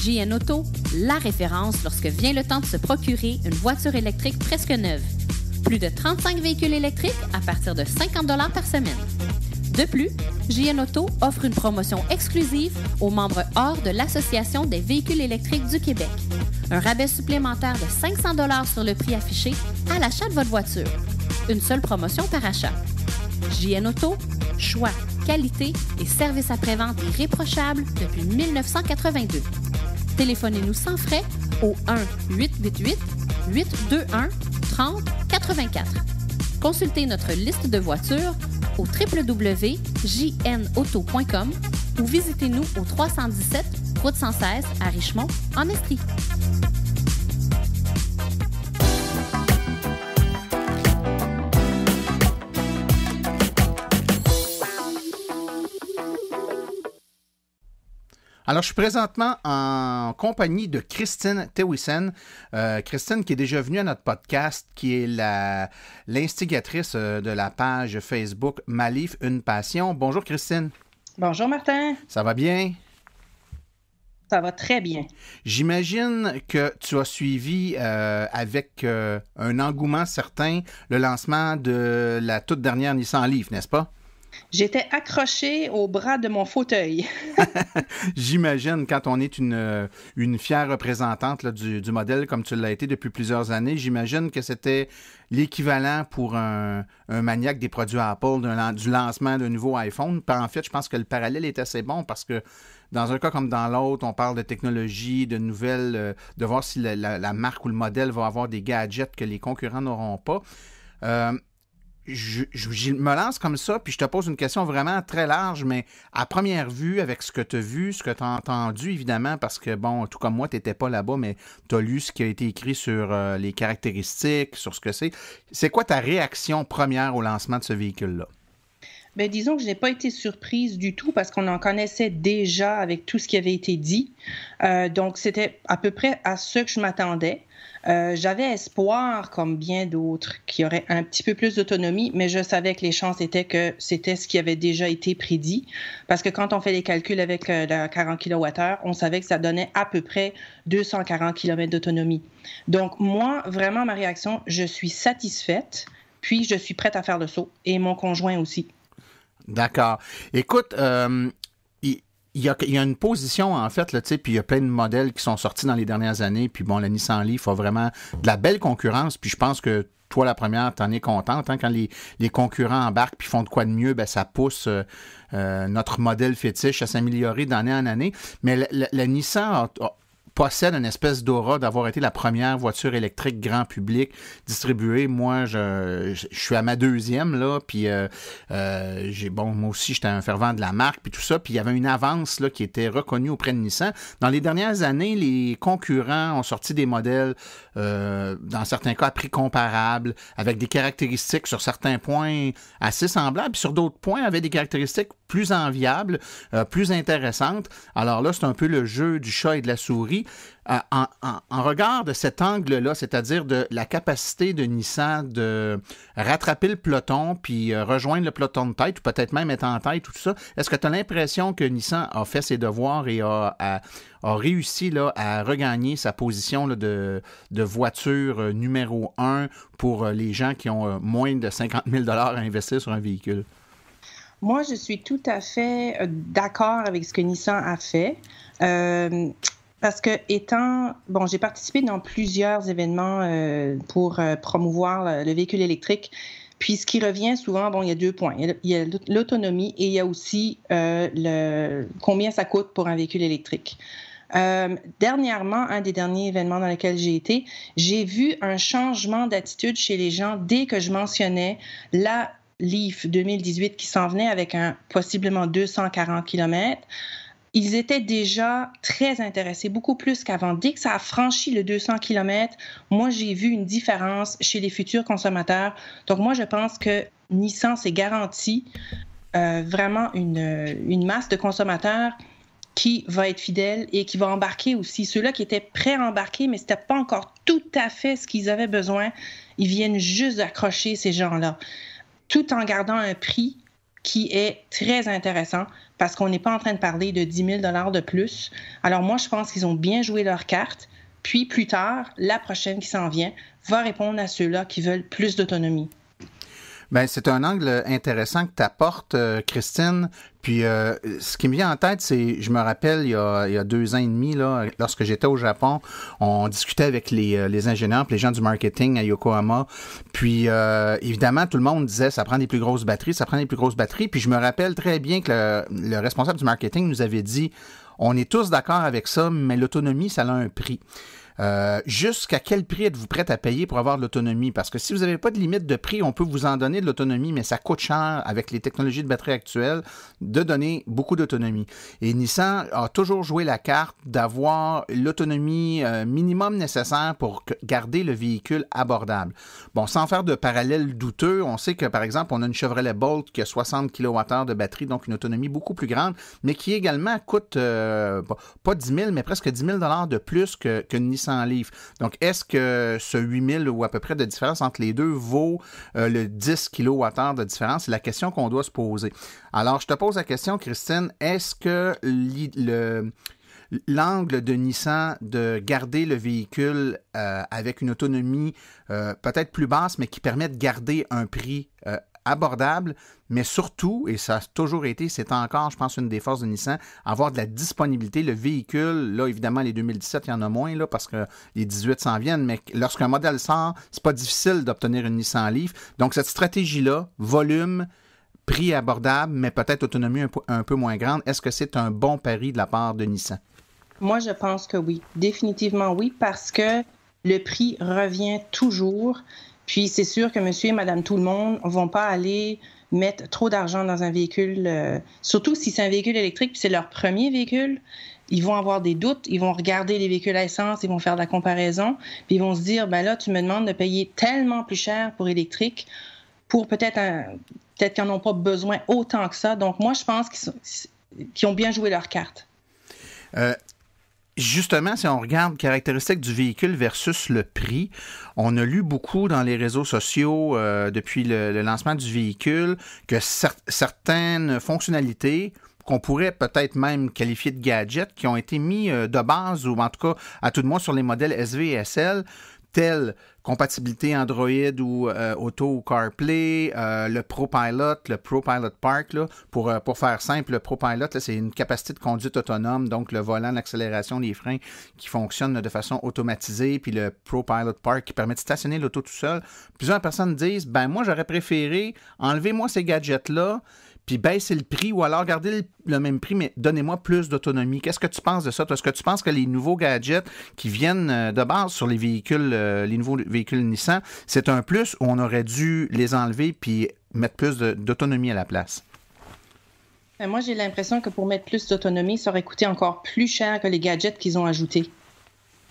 Speaker 1: JN Auto, la référence lorsque vient le temps de se procurer une voiture électrique presque neuve. Plus de 35 véhicules électriques à partir de 50 $ par semaine. De plus, JN Auto offre une promotion exclusive aux membres hors de l'Association des véhicules électriques du Québec. Un rabais supplémentaire de 500 $ sur le prix affiché à l'achat de votre voiture. Une seule promotion par achat. JN Auto, choix, qualité et service après-vente irréprochable depuis 1982. Téléphonez-nous sans frais au 1-888-821-3084. Consultez notre liste de voitures au www.jnauto.com ou visitez-nous au 317 route 116 à Richmond, en Estrie.
Speaker 2: Alors, je suis présentement en compagnie de Christine Thewissen. Christine qui est déjà venue à notre podcast, qui est l'instigatrice de la page Facebook Malif, une passion. Bonjour Christine.
Speaker 4: Bonjour Martin.
Speaker 2: Ça va bien?
Speaker 4: Ça va très bien.
Speaker 2: J'imagine que tu as suivi avec un engouement certain le lancement de la toute dernière Nissan Leaf, n'est-ce pas?
Speaker 4: J'étais accrochée au bras de mon fauteuil.
Speaker 2: J'imagine, quand on est une fière représentante là, du modèle comme tu l'as été depuis plusieurs années, j'imagine que c'était l'équivalent pour un maniaque des produits Apple du lancement d'un nouveau iPhone. Puis en fait, je pense que le parallèle est assez bon parce que dans un cas comme dans l'autre, on parle de technologie, de nouvelles, de voir si la marque ou le modèle va avoir des gadgets que les concurrents n'auront pas. Je me lance comme ça, puis je te pose une question vraiment très large, mais à première vue, avec ce que tu as vu, ce que tu as entendu, évidemment, parce que, bon, tout comme moi, tu n'étais pas là-bas, mais tu as lu ce qui a été écrit sur les caractéristiques, sur ce que c'est. C'est quoi ta réaction première au lancement de ce véhicule-là?
Speaker 4: Bien, disons que je n'ai pas été surprise du tout parce qu'on en connaissait déjà avec tout ce qui avait été dit. Donc, c'était à peu près à ce que je m'attendais. J'avais espoir, comme bien d'autres, qu'il y aurait un petit peu plus d'autonomie, mais je savais que les chances étaient que c'était ce qui avait déjà été prédit. Parce que quand on fait les calculs avec la 40 kWh, on savait que ça donnait à peu près 240 km d'autonomie. Donc, moi, vraiment, ma réaction, je suis satisfaite, puis je suis prête à faire le saut, et mon conjoint aussi.
Speaker 2: D'accord. Écoute, il y a une position, en fait, là, puis il y a plein de modèles qui sont sortis dans les dernières années. Puis bon, la Nissan Leaf a vraiment de la belle concurrence. Puis je pense que toi, la première, t'en es contente. Hein, quand les concurrents embarquent puis font de quoi de mieux, ben ça pousse notre modèle fétiche à s'améliorer d'année en année. Mais la Nissan possède une espèce d'aura d'avoir été la première voiture électrique grand public distribuée. Moi, je suis à ma deuxième, là, puis moi aussi, j'étais un fervent de la marque, puis tout ça, puis il y avait une avance là, qui était reconnue auprès de Nissan. Dans les dernières années, les concurrents ont sorti des modèles, dans certains cas, à prix comparable, avec des caractéristiques sur certains points assez semblables, puis sur d'autres points, avaient des caractéristiques plus enviables, plus intéressantes. Alors là, c'est un peu le jeu du chat et de la souris. En regard de cet angle-là, c'est-à-dire de la capacité de Nissan de rattraper le peloton puis rejoindre le peloton de tête, ou peut-être même être en tête, tout ça, est-ce que tu as l'impression que Nissan a fait ses devoirs et a réussi là, à regagner sa position là, de voiture numéro 1 pour les gens qui ont moins de 50 000 $ à investir sur un véhicule?
Speaker 4: Moi, je suis tout à fait d'accord avec ce que Nissan a fait. Parce que j'ai participé dans plusieurs événements pour promouvoir le véhicule électrique. Puis ce qui revient souvent, il y a 2 points. Il y a l'autonomie et il y a aussi combien ça coûte pour un véhicule électrique. Dernièrement, un des derniers événements dans lesquels j'ai été, j'ai vu un changement d'attitude chez les gens dès que je mentionnais la Leaf 2018 qui s'en venait avec possiblement 240 km. Ils étaient déjà très intéressés, beaucoup plus qu'avant. Dès que ça a franchi le 200 km, moi, j'ai vu une différence chez les futurs consommateurs. Donc, moi, je pense que Nissan s'est garanti vraiment une masse de consommateurs qui va être fidèle et qui va embarquer aussi. Ceux-là qui étaient prêts à embarquer, mais ce n'était pas encore tout à fait ce qu'ils avaient besoin, ils viennent juste d'accrocher ces gens-là, tout en gardant un prix qui est très intéressant parce qu'on n'est pas en train de parler de 10 000 $ de plus. Alors moi, je pense qu'ils ont bien joué leur carte. Puis plus tard, la prochaine qui s'en vient va répondre à ceux-là qui veulent plus d'autonomie.
Speaker 2: Bien, c'est un angle intéressant que tu apportes, Christine. Puis, ce qui me vient en tête, c'est, je me rappelle, il y a 2 ans et demi, là, lorsque j'étais au Japon, on discutait avec les ingénieurs et les gens du marketing à Yokohama. Puis, évidemment, tout le monde disait, ça prend des plus grosses batteries, ça prend des plus grosses batteries. Puis, je me rappelle très bien que le responsable du marketing nous avait dit, on est tous d'accord avec ça, mais l'autonomie, ça a un prix. Jusqu'à quel prix êtes-vous prêt à payer pour avoir de l'autonomie? Parce que si vous n'avez pas de limite de prix, on peut vous en donner de l'autonomie, mais ça coûte cher avec les technologies de batterie actuelles de donner beaucoup d'autonomie. Et Nissan a toujours joué la carte d'avoir l'autonomie minimum nécessaire pour garder le véhicule abordable. Bon, sans faire de parallèle douteux, on sait que, par exemple, on a une Chevrolet Bolt qui a 60 kWh de batterie, donc une autonomie beaucoup plus grande, mais qui également coûte pas 10 000, mais presque 10 000 $ de plus qu'une Nissan Leaf. Donc, est-ce que ce 8 000 ou à peu près de différence entre les deux vaut le 10 kWh de différence? C'est la question qu'on doit se poser. Alors, je te pose la question, Christine, est-ce que l'angle de Nissan de garder le véhicule avec une autonomie peut-être plus basse, mais qui permet de garder un prix abordable, mais surtout, et ça a toujours été, c'est encore, je pense, une des forces de Nissan, avoir de la disponibilité. Le véhicule, là, évidemment, les 2017, il y en a moins, là, parce que les 18 s'en viennent, mais lorsqu'un modèle sort, c'est pas difficile d'obtenir une Nissan Leaf. Donc, cette stratégie-là, volume, prix abordable, mais peut-être autonomie un peu moins grande, est-ce que c'est un bon pari de la part de Nissan?
Speaker 4: Moi, je pense que oui. Définitivement oui, parce que le prix revient toujours. Puis, c'est sûr que monsieur et madame tout le monde ne vont pas aller mettre trop d'argent dans un véhicule, surtout si c'est un véhicule électrique, puis c'est leur premier véhicule. Ils vont avoir des doutes, ils vont regarder les véhicules à essence, ils vont faire de la comparaison, puis ils vont se dire, ben là, tu me demandes de payer tellement plus cher pour électrique, pour peut-être qu'ils n'en ont pas besoin autant que ça. Donc, moi, je pense qu'ils ont bien joué leur carte.
Speaker 2: Justement, si on regarde caractéristiques du véhicule versus le prix, on a lu beaucoup dans les réseaux sociaux depuis le lancement du véhicule que certaines fonctionnalités qu'on pourrait peut-être même qualifier de gadgets qui ont été mis de base, ou en tout cas, à tout de moins sur les modèles SV et SL, tels compatibilité Android ou Auto ou CarPlay, le ProPilot Park, là, pour faire simple, le ProPilot, là, c'est une capacité de conduite autonome, donc le volant, l'accélération, les freins qui fonctionnent de façon automatisée, puis le ProPilot Park qui permet de stationner l'auto tout seul. Plusieurs personnes disent, ben moi j'aurais préféré enlevez-moi ces gadgets-là, puis baisser le prix, ou alors garder le même prix, mais donnez-moi plus d'autonomie. Qu'est-ce que tu penses de ça? Est-ce que tu penses que les nouveaux gadgets qui viennent de base sur les véhicules, les nouveaux véhicules Nissan, c'est un plus, ou on aurait dû les enlever puis mettre plus d'autonomie à la place?
Speaker 4: Moi, j'ai l'impression que pour mettre plus d'autonomie, ça aurait coûté encore plus cher que les gadgets qu'ils ont ajoutés.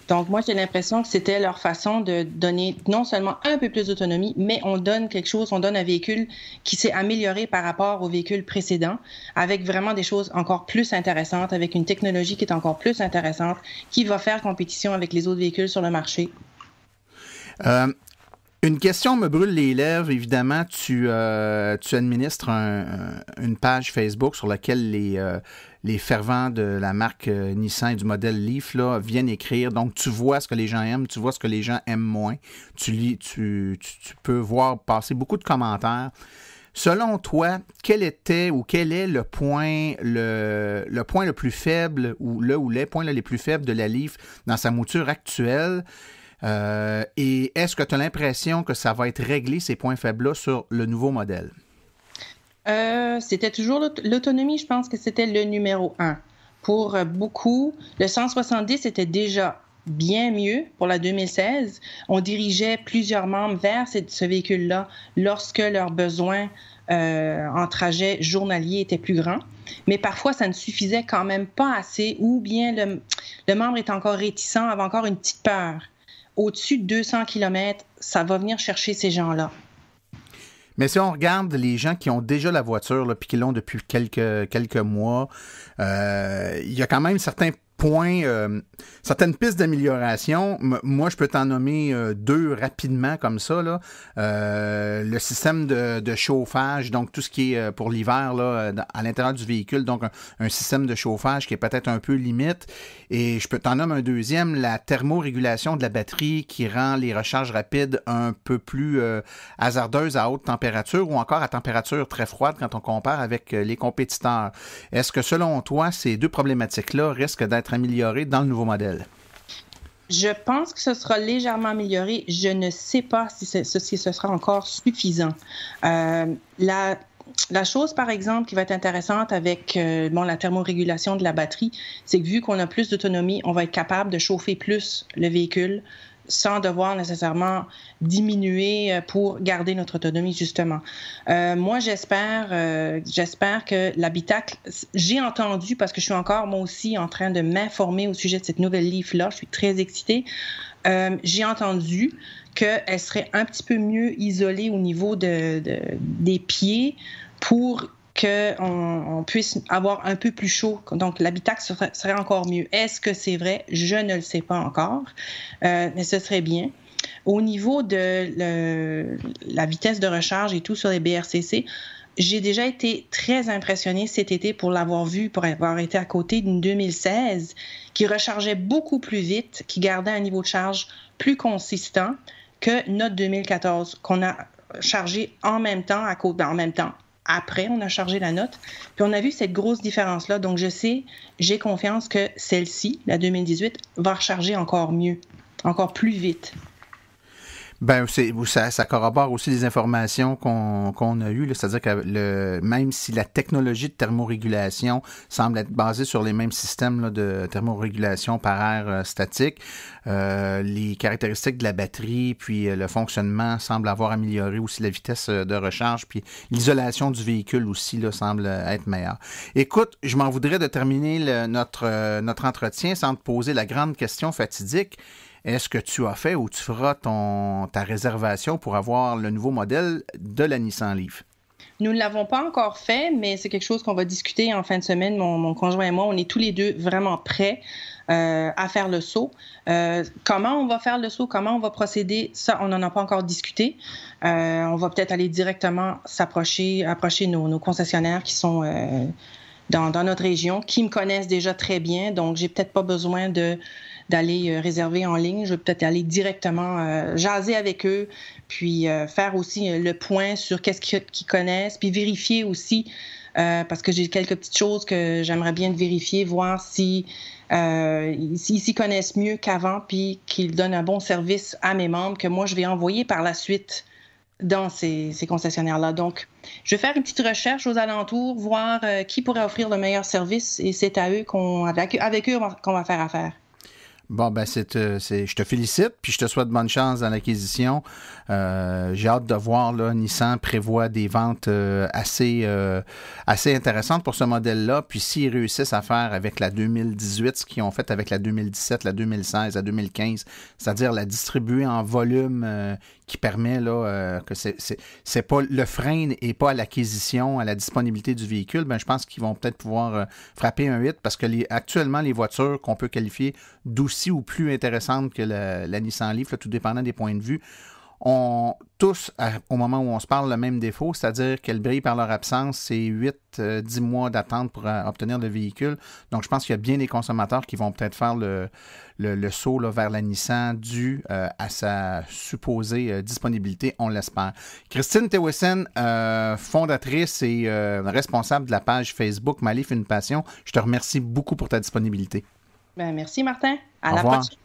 Speaker 4: Donc, moi, j'ai l'impression que c'était leur façon de donner non seulement un peu plus d'autonomie, mais on donne quelque chose, on donne un véhicule qui s'est amélioré par rapport au véhicule précédent, avec vraiment des choses encore plus intéressantes, avec une technologie qui est encore plus intéressante, qui va faire compétition avec les autres véhicules sur le marché.
Speaker 2: Une question me brûle les lèvres. Évidemment, tu administres une page Facebook sur laquelle les fervents de la marque Nissan et du modèle Leaf là, viennent écrire. Donc, tu vois ce que les gens aiment, tu vois ce que les gens aiment moins. Tu peux voir passer beaucoup de commentaires. Selon toi, quel était ou quel est le point le plus faible ou les points les plus faibles de la Leaf dans sa mouture actuelle? Et est-ce que tu as l'impression que ça va être réglé, ces points faibles-là, sur le nouveau modèle?
Speaker 4: C'était toujours l'autonomie, je pense que c'était le numéro 1. Pour beaucoup, le 170 était déjà bien mieux pour la 2016. On dirigeait plusieurs membres vers ce véhicule-là lorsque leurs besoins en trajet journalier étaient plus grands. Mais parfois, ça ne suffisait quand même pas assez, ou bien le membre est encore réticent, avait encore une petite peur. Au-dessus de 200 km, ça va venir chercher ces gens-là.
Speaker 2: Mais si on regarde les gens qui ont déjà la voiture, puis qui l'ont depuis quelques mois, il y a quand même certains points, certaines pistes d'amélioration. Moi, je peux t'en nommer 2 rapidement comme ça, là. Le système de chauffage, donc tout ce qui est pour l'hiver là, à l'intérieur du véhicule, donc un système de chauffage qui est peut-être un peu limite. Et je peux t'en nommer un deuxième, la thermorégulation de la batterie qui rend les recharges rapides un peu plus hasardeuses à haute température ou encore à température très froide quand on compare avec les compétiteurs. Est-ce que selon toi, ces 2 problématiques-là risquent d'être améliorées dans le nouveau modèle?
Speaker 4: Je pense que ce sera légèrement amélioré. Je ne sais pas si ce sera encore suffisant. La chose, par exemple, qui va être intéressante avec la thermorégulation de la batterie, c'est que vu qu'on a plus d'autonomie, on va être capable de chauffer plus le véhicule sans devoir nécessairement diminuer pour garder notre autonomie, justement. Moi, j'espère que l'habitacle... J'ai entendu, parce que je suis encore, moi aussi, en train de m'informer au sujet de cette nouvelle Leaf-là, je suis très excitée, j'ai entendu qu'elle serait un petit peu mieux isolée au niveau des pieds pour qu'on puisse avoir un peu plus chaud. Donc, l'habitacle serait encore mieux. Est-ce que c'est vrai? Je ne le sais pas encore, mais ce serait bien. Au niveau de la vitesse de recharge et tout sur les BRCC, j'ai déjà été très impressionnée cet été pour l'avoir vu, pour avoir été à côté d'une 2016 qui rechargeait beaucoup plus vite, qui gardait un niveau de charge plus consistant que notre 2014 qu'on a chargé en même temps, après, on a chargé la note, puis on a vu cette grosse différence-là. Donc, j'ai confiance que celle-ci, la 2018, va recharger encore mieux, encore plus vite.
Speaker 2: Ben, ça corrobore aussi les informations qu'on a eues, là. C'est-à-dire que même si la technologie de thermorégulation semble être basée sur les mêmes systèmes là, de thermorégulation par air statique, les caractéristiques de la batterie puis le fonctionnement semblent avoir amélioré aussi la vitesse de recharge, puis l'isolation du véhicule aussi là, semble être meilleure. Écoute, je m'en voudrais de terminer notre entretien sans te poser la grande question fatidique. Est-ce que tu as fait ou tu feras ta réservation pour avoir le nouveau modèle de la Nissan Leaf?
Speaker 4: Nous ne l'avons pas encore fait, mais c'est quelque chose qu'on va discuter en fin de semaine. Mon conjoint et moi, on est tous les deux vraiment prêts à faire le saut. Comment on va faire le saut, comment on va procéder, ça, on n'en a pas encore discuté. On va peut-être aller directement approcher nos concessionnaires qui sont dans notre région, qui me connaissent déjà très bien, donc j'ai peut-être pas besoin d'aller réserver en ligne. Je vais peut-être aller directement jaser avec eux, puis faire aussi le point sur qu'est-ce qu'ils connaissent, puis vérifier aussi, parce que j'ai quelques petites choses que j'aimerais bien vérifier, voir s'ils s'y connaissent mieux qu'avant, puis qu'ils donnent un bon service à mes membres que moi, je vais envoyer par la suite dans ces concessionnaires-là. Donc, je vais faire une petite recherche aux alentours, voir qui pourrait offrir le meilleur service, et c'est à eux avec eux qu'on va faire affaire.
Speaker 2: Bon, ben je te félicite, puis je te souhaite bonne chance dans l'acquisition. J'ai hâte de voir, là, Nissan prévoit des ventes assez intéressantes pour ce modèle-là. Puis s'ils réussissent à faire avec la 2018 ce qu'ils ont fait avec la 2017, la 2016, la 2015, c'est-à-dire la distribuer en volume qui permet là que c'est pas le frein et pas à l'acquisition, à la disponibilité du véhicule, ben je pense qu'ils vont peut-être pouvoir frapper un hit parce que actuellement, les voitures qu'on peut qualifier d'aussi ou plus intéressantes que la Nissan Leaf, là, tout dépendant des points de vue, ont tous, au moment où on se parle, le même défaut, c'est-à-dire qu'elles brillent par leur absence. C'est 8-10 mois d'attente pour obtenir le véhicule. Donc, je pense qu'il y a bien des consommateurs qui vont peut-être faire le saut là, vers la Nissan dû à sa supposée disponibilité, on l'espère. Christine Thewissen, fondatrice et responsable de la page Facebook Ma Leaf une passion, je te remercie beaucoup pour ta disponibilité.
Speaker 4: Ben, merci, Martin. À
Speaker 2: Au
Speaker 4: la
Speaker 2: revoir.
Speaker 4: prochaine.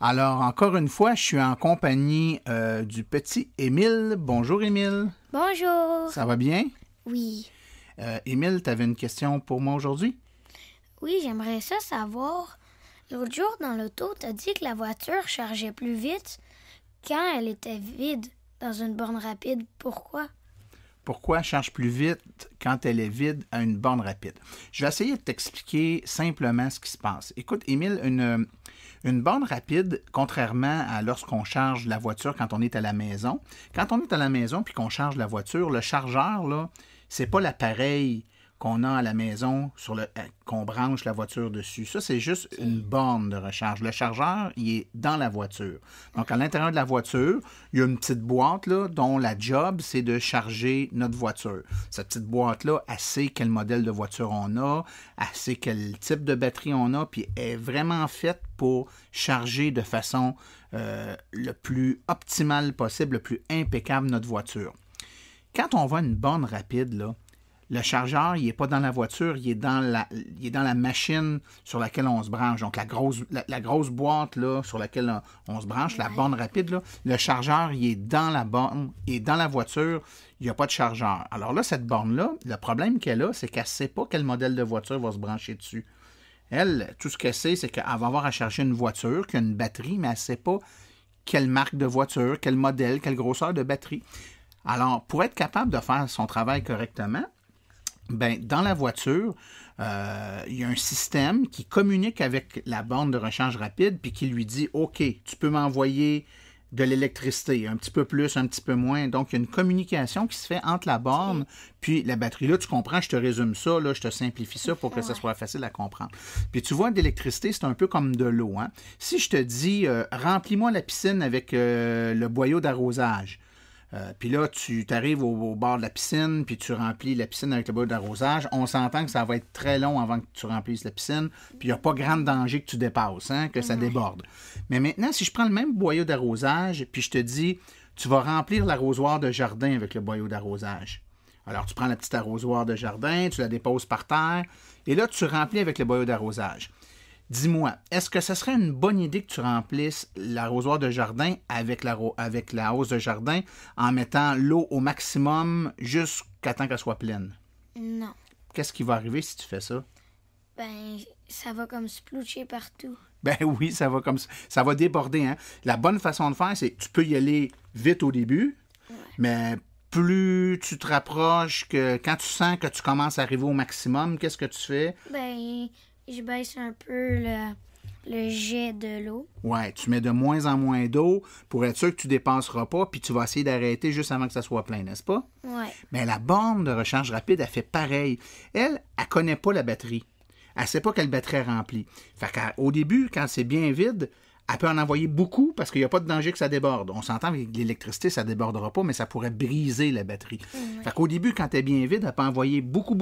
Speaker 2: Alors, encore une fois, je suis en compagnie du petit Émile. Bonjour, Émile.
Speaker 5: Bonjour.
Speaker 2: Ça va bien?
Speaker 5: Oui.
Speaker 2: Émile, tu avais une question pour moi aujourd'hui?
Speaker 5: Oui, j'aimerais ça savoir. L'autre jour, dans l'auto, tu as dit que la voiture chargeait plus vite quand elle était vide dans une borne rapide. Pourquoi?
Speaker 2: pourquoi elle charge plus vite quand elle est vide à une borne rapide. Je vais essayer de t'expliquer simplement ce qui se passe. Écoute, Émile, une borne rapide, contrairement à lorsqu'on charge la voiture quand on est à la maison, quand on est à la maison puis qu'on charge la voiture, le chargeur, là, c'est pas l'appareil qu'on a à la maison qu'on branche la voiture dessus. Ça, c'est juste une borne de recharge. Le chargeur, il est dans la voiture. Donc, à l'intérieur de la voiture, il y a une petite boîte là, dont la job, c'est de charger notre voiture. Cette petite boîte-là, elle sait quel modèle de voiture on a, elle sait quel type de batterie on a, puis elle est vraiment faite pour charger de façon le plus optimale possible, le plus impeccable notre voiture. Quand on va à une borne rapide, là, le chargeur, il n'est pas dans la voiture, il est dans la machine sur laquelle on se branche. Donc, la grosse boîte là, sur laquelle on se branche, la borne rapide, là, le chargeur, il est dans la borne, il est dans la voiture, il n'y a pas de chargeur. Alors là, cette borne-là, le problème qu'elle a, c'est qu'elle ne sait pas quel modèle de voiture va se brancher dessus. Elle, tout ce qu'elle sait, c'est qu'elle va avoir à charger une voiture qui a une batterie, mais elle ne sait pas quelle marque de voiture, quel modèle, quelle grosseur de batterie. Alors, pour être capable de faire son travail correctement, ben, dans la voiture, il y a un système qui communique avec la borne de recharge rapide puis qui lui dit « OK, tu peux m'envoyer de l'électricité, un petit peu plus, un petit peu moins. » Donc, il y a une communication qui se fait entre la borne puis la batterie. Là, tu comprends, je te résume ça, là, je te simplifie ça pour que ça soit facile à comprendre. Puis tu vois, de l'électricité, c'est un peu comme de l'eau. Hein? Si je te dis « Remplis-moi la piscine avec le boyau d'arrosage », puis là, tu arrives au bord de la piscine, puis tu remplis la piscine avec le boyau d'arrosage. On s'entend que ça va être très long avant que tu remplisses la piscine, puis il n'y a pas grand danger que tu dépasses, hein, que ça déborde. Mais maintenant, si je prends le même boyau d'arrosage, puis je te dis, tu vas remplir l'arrosoir de jardin avec le boyau d'arrosage. Alors, tu prends la petite arrosoir de jardin, tu la déposes par terre, et là, tu remplis avec le boyau d'arrosage. Dis-moi, est-ce que ce serait une bonne idée que tu remplisses l'arrosoir de jardin avec la hausse de jardin en mettant l'eau au maximum jusqu'à temps qu'elle soit pleine?
Speaker 5: Non.
Speaker 2: Qu'est-ce qui va arriver si tu fais ça?
Speaker 5: Ben, ça va comme sploucher partout.
Speaker 2: Ben oui, ça va comme ça. Ça va déborder, hein? La bonne façon de faire, c'est que tu peux y aller vite au début, mais plus tu te rapproches, que quand tu sens que tu commences à arriver au maximum, qu'est-ce que tu fais?
Speaker 5: Ben, je baisse un peu le jet de l'eau.
Speaker 2: Ouais, tu mets de moins en moins d'eau pour être sûr que tu ne dépasseras pas, puis tu vas essayer d'arrêter juste avant que ça soit plein, n'est-ce pas?
Speaker 5: Ouais.
Speaker 2: Mais la borne de recharge rapide, elle fait pareil. Elle connaît pas la batterie. Elle ne sait pas quelle batterie est remplie. Fait qu'au début, quand c'est bien vide, elle peut en envoyer beaucoup parce qu'il n'y a pas de danger que ça déborde. On s'entend avec l'électricité, ça ne débordera pas, mais ça pourrait briser la batterie. Fait qu'au début, quand elle est bien vide, elle peut envoyer beaucoup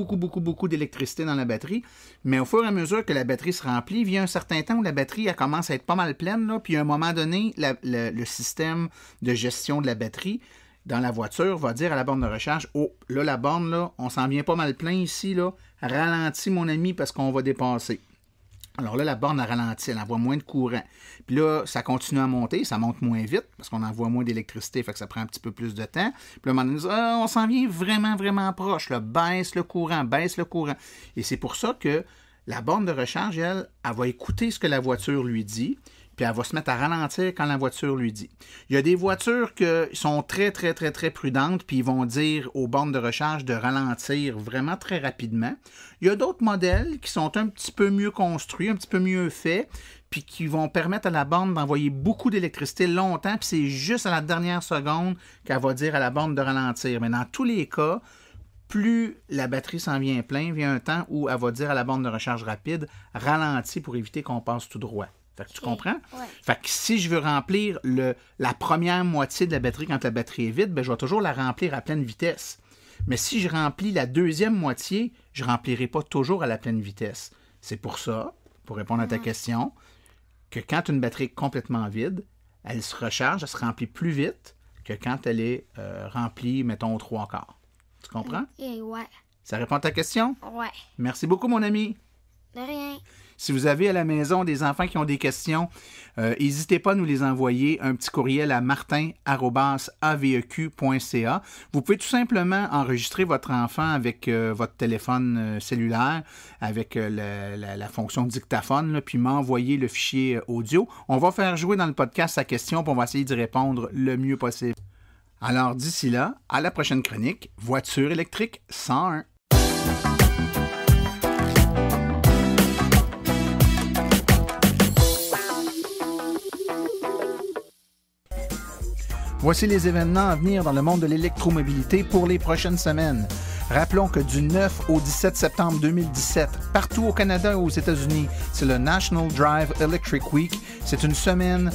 Speaker 2: d'électricité dans la batterie, mais au fur et à mesure que la batterie se remplit, vient un certain temps où la batterie elle commence à être pas mal pleine, là, puis à un moment donné, le système de gestion de la batterie dans la voiture va dire à la borne de recharge, « Oh, là, la borne, là, on s'en vient pas mal plein ici, là. Ralentis, mon ami, parce qu'on va dépasser. » Alors là, la borne a ralenti, elle envoie moins de courant. Puis là, ça continue à monter, ça monte moins vite parce qu'on envoie moins d'électricité, fait que ça prend un petit peu plus de temps. Puis là, à un moment donné, on s'en vient vraiment proche. Là, baisse le courant. Et c'est pour ça que la borne de recharge, elle va écouter ce que la voiture lui dit, puis elle va se mettre à ralentir quand la voiture lui dit. Il y a des voitures qui sont très prudentes, puis ils vont dire aux bornes de recharge de ralentir vraiment très rapidement. Il y a d'autres modèles qui sont un petit peu mieux construits, un petit peu mieux faits, puis qui vont permettre à la borne d'envoyer beaucoup d'électricité longtemps, puis c'est juste à la dernière seconde qu'elle va dire à la borne de ralentir. Mais dans tous les cas, plus la batterie s'en vient plein, vient un temps où elle va dire à la borne de recharge rapide, ralentis pour éviter qu'on passe tout droit. Fait que tu comprends?
Speaker 5: Ouais.
Speaker 2: Fait que si je veux remplir la première moitié de la batterie quand la batterie est vide, ben je vais toujours la remplir à pleine vitesse. Mais si je remplis la deuxième moitié, je ne remplirai pas toujours à la pleine vitesse. C'est pour ça, pour répondre à ta question, que quand une batterie est complètement vide, elle se recharge, elle se remplit plus vite que quand elle est remplie, mettons, aux 3/4. Tu comprends?
Speaker 5: Ouais.
Speaker 2: Ça répond à ta question?
Speaker 5: Ouais.
Speaker 2: Merci beaucoup, mon ami.
Speaker 5: De rien.
Speaker 2: Si vous avez à la maison des enfants qui ont des questions, n'hésitez pas à nous les envoyer. Un petit courriel à martin@aveq.ca. Vous pouvez tout simplement enregistrer votre enfant avec votre téléphone cellulaire, avec la fonction dictaphone, là, puis m'envoyer le fichier audio. On va faire jouer dans le podcast sa question, puis on va essayer d'y répondre le mieux possible. Alors d'ici là, à la prochaine chronique, Voiture électrique 101. Voici les événements à venir dans le monde de l'électromobilité pour les prochaines semaines. Rappelons que du 9 au 17 septembre 2017, partout au Canada et aux États-Unis, c'est le National Drive Electric Week. C'est une semaine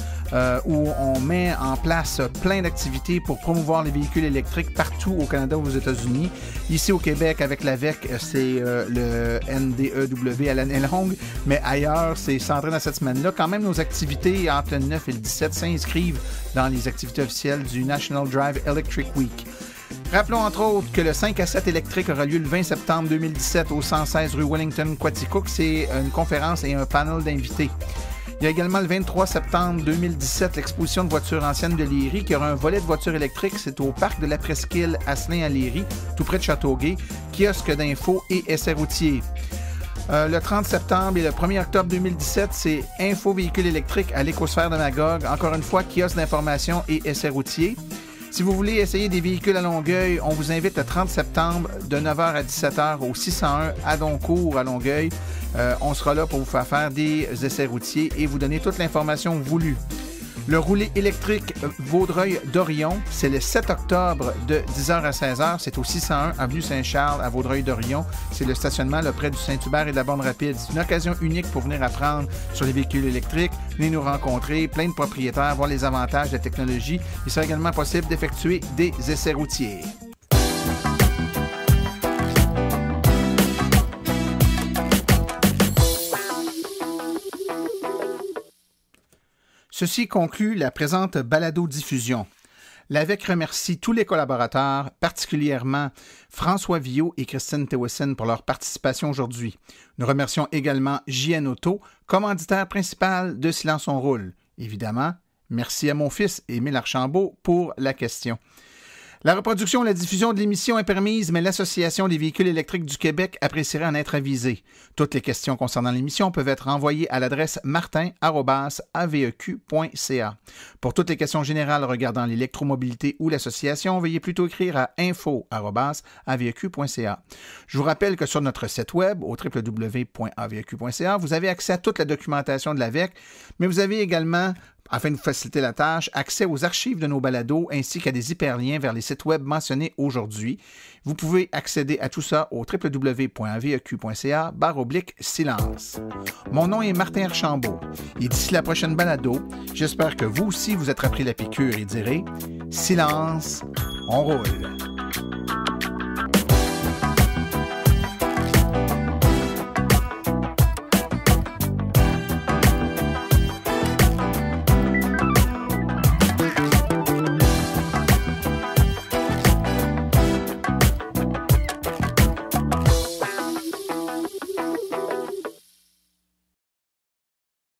Speaker 2: où on met en place plein d'activités pour promouvoir les véhicules électriques partout au Canada et aux États-Unis. Ici au Québec, avec l'AVEC, c'est le NDEW à l'année longue, mais ailleurs, c'est centré dans cette semaine-là. Quand même, nos activités entre le 9 et le 17 s'inscrivent dans les activités officielles du National Drive Electric Week. Rappelons entre autres que le 5 à 7 électrique aura lieu le 20 septembre 2017 au 116 rue Wellington, Quaticook. C'est une conférence et un panel d'invités. Il y a également le 23 septembre 2017 l'exposition de voitures anciennes de Léry qui aura un volet de voitures électriques. C'est au parc de la Presqu'île à Asselin à Léry, tout près de Châteauguay, kiosque d'infos et essais routiers. Le 30 septembre et le 1er octobre 2017, c'est Info véhicules électriques à l'Écosphère de Magog. Encore une fois, kiosque d'information et essais routiers. Si vous voulez essayer des véhicules à Longueuil, on vous invite le 30 septembre de 9h à 17h au 601 à Doncourt à Longueuil. On sera là pour vous faire des essais routiers et vous donner toute l'information voulue. Le roulé électrique Vaudreuil-Dorion, c'est le 7 octobre de 10h à 16h. C'est au 601 avenue Saint-Charles à Vaudreuil-Dorion. C'est le stationnement là, près du Saint-Hubert et de la borne rapide. C'est une occasion unique pour venir apprendre sur les véhicules électriques. Venez nous rencontrer, plein de propriétaires, voir les avantages de la technologie. Il sera également possible d'effectuer des essais routiers. Ceci conclut la présente balado-diffusion. L'AVEC remercie tous les collaborateurs, particulièrement François Villot et Christine Thewissen pour leur participation aujourd'hui. Nous remercions également JN Auto, commanditaire principal de Silence on roule. Évidemment, merci à mon fils Émile Archambault pour la question. La reproduction et la diffusion de l'émission est permise, mais l'Association des véhicules électriques du Québec apprécierait en être avisée. Toutes les questions concernant l'émission peuvent être envoyées à l'adresse martin@aveq.ca. Pour toutes les questions générales regardant l'électromobilité ou l'association, veuillez plutôt écrire à info@aveq.ca. Je vous rappelle que sur notre site web, au www.aveq.ca, vous avez accès à toute la documentation de l'AVEC, mais vous avez également, afin de vous faciliter la tâche, accès aux archives de nos balados ainsi qu'à des hyperliens vers les sites web mentionnés aujourd'hui. Vous pouvez accéder à tout ça au www.aveq.ca/silence. Mon nom est Martin Archambault et d'ici la prochaine balado, j'espère que vous aussi vous êtes appris la piqûre et direz « Silence, on roule ».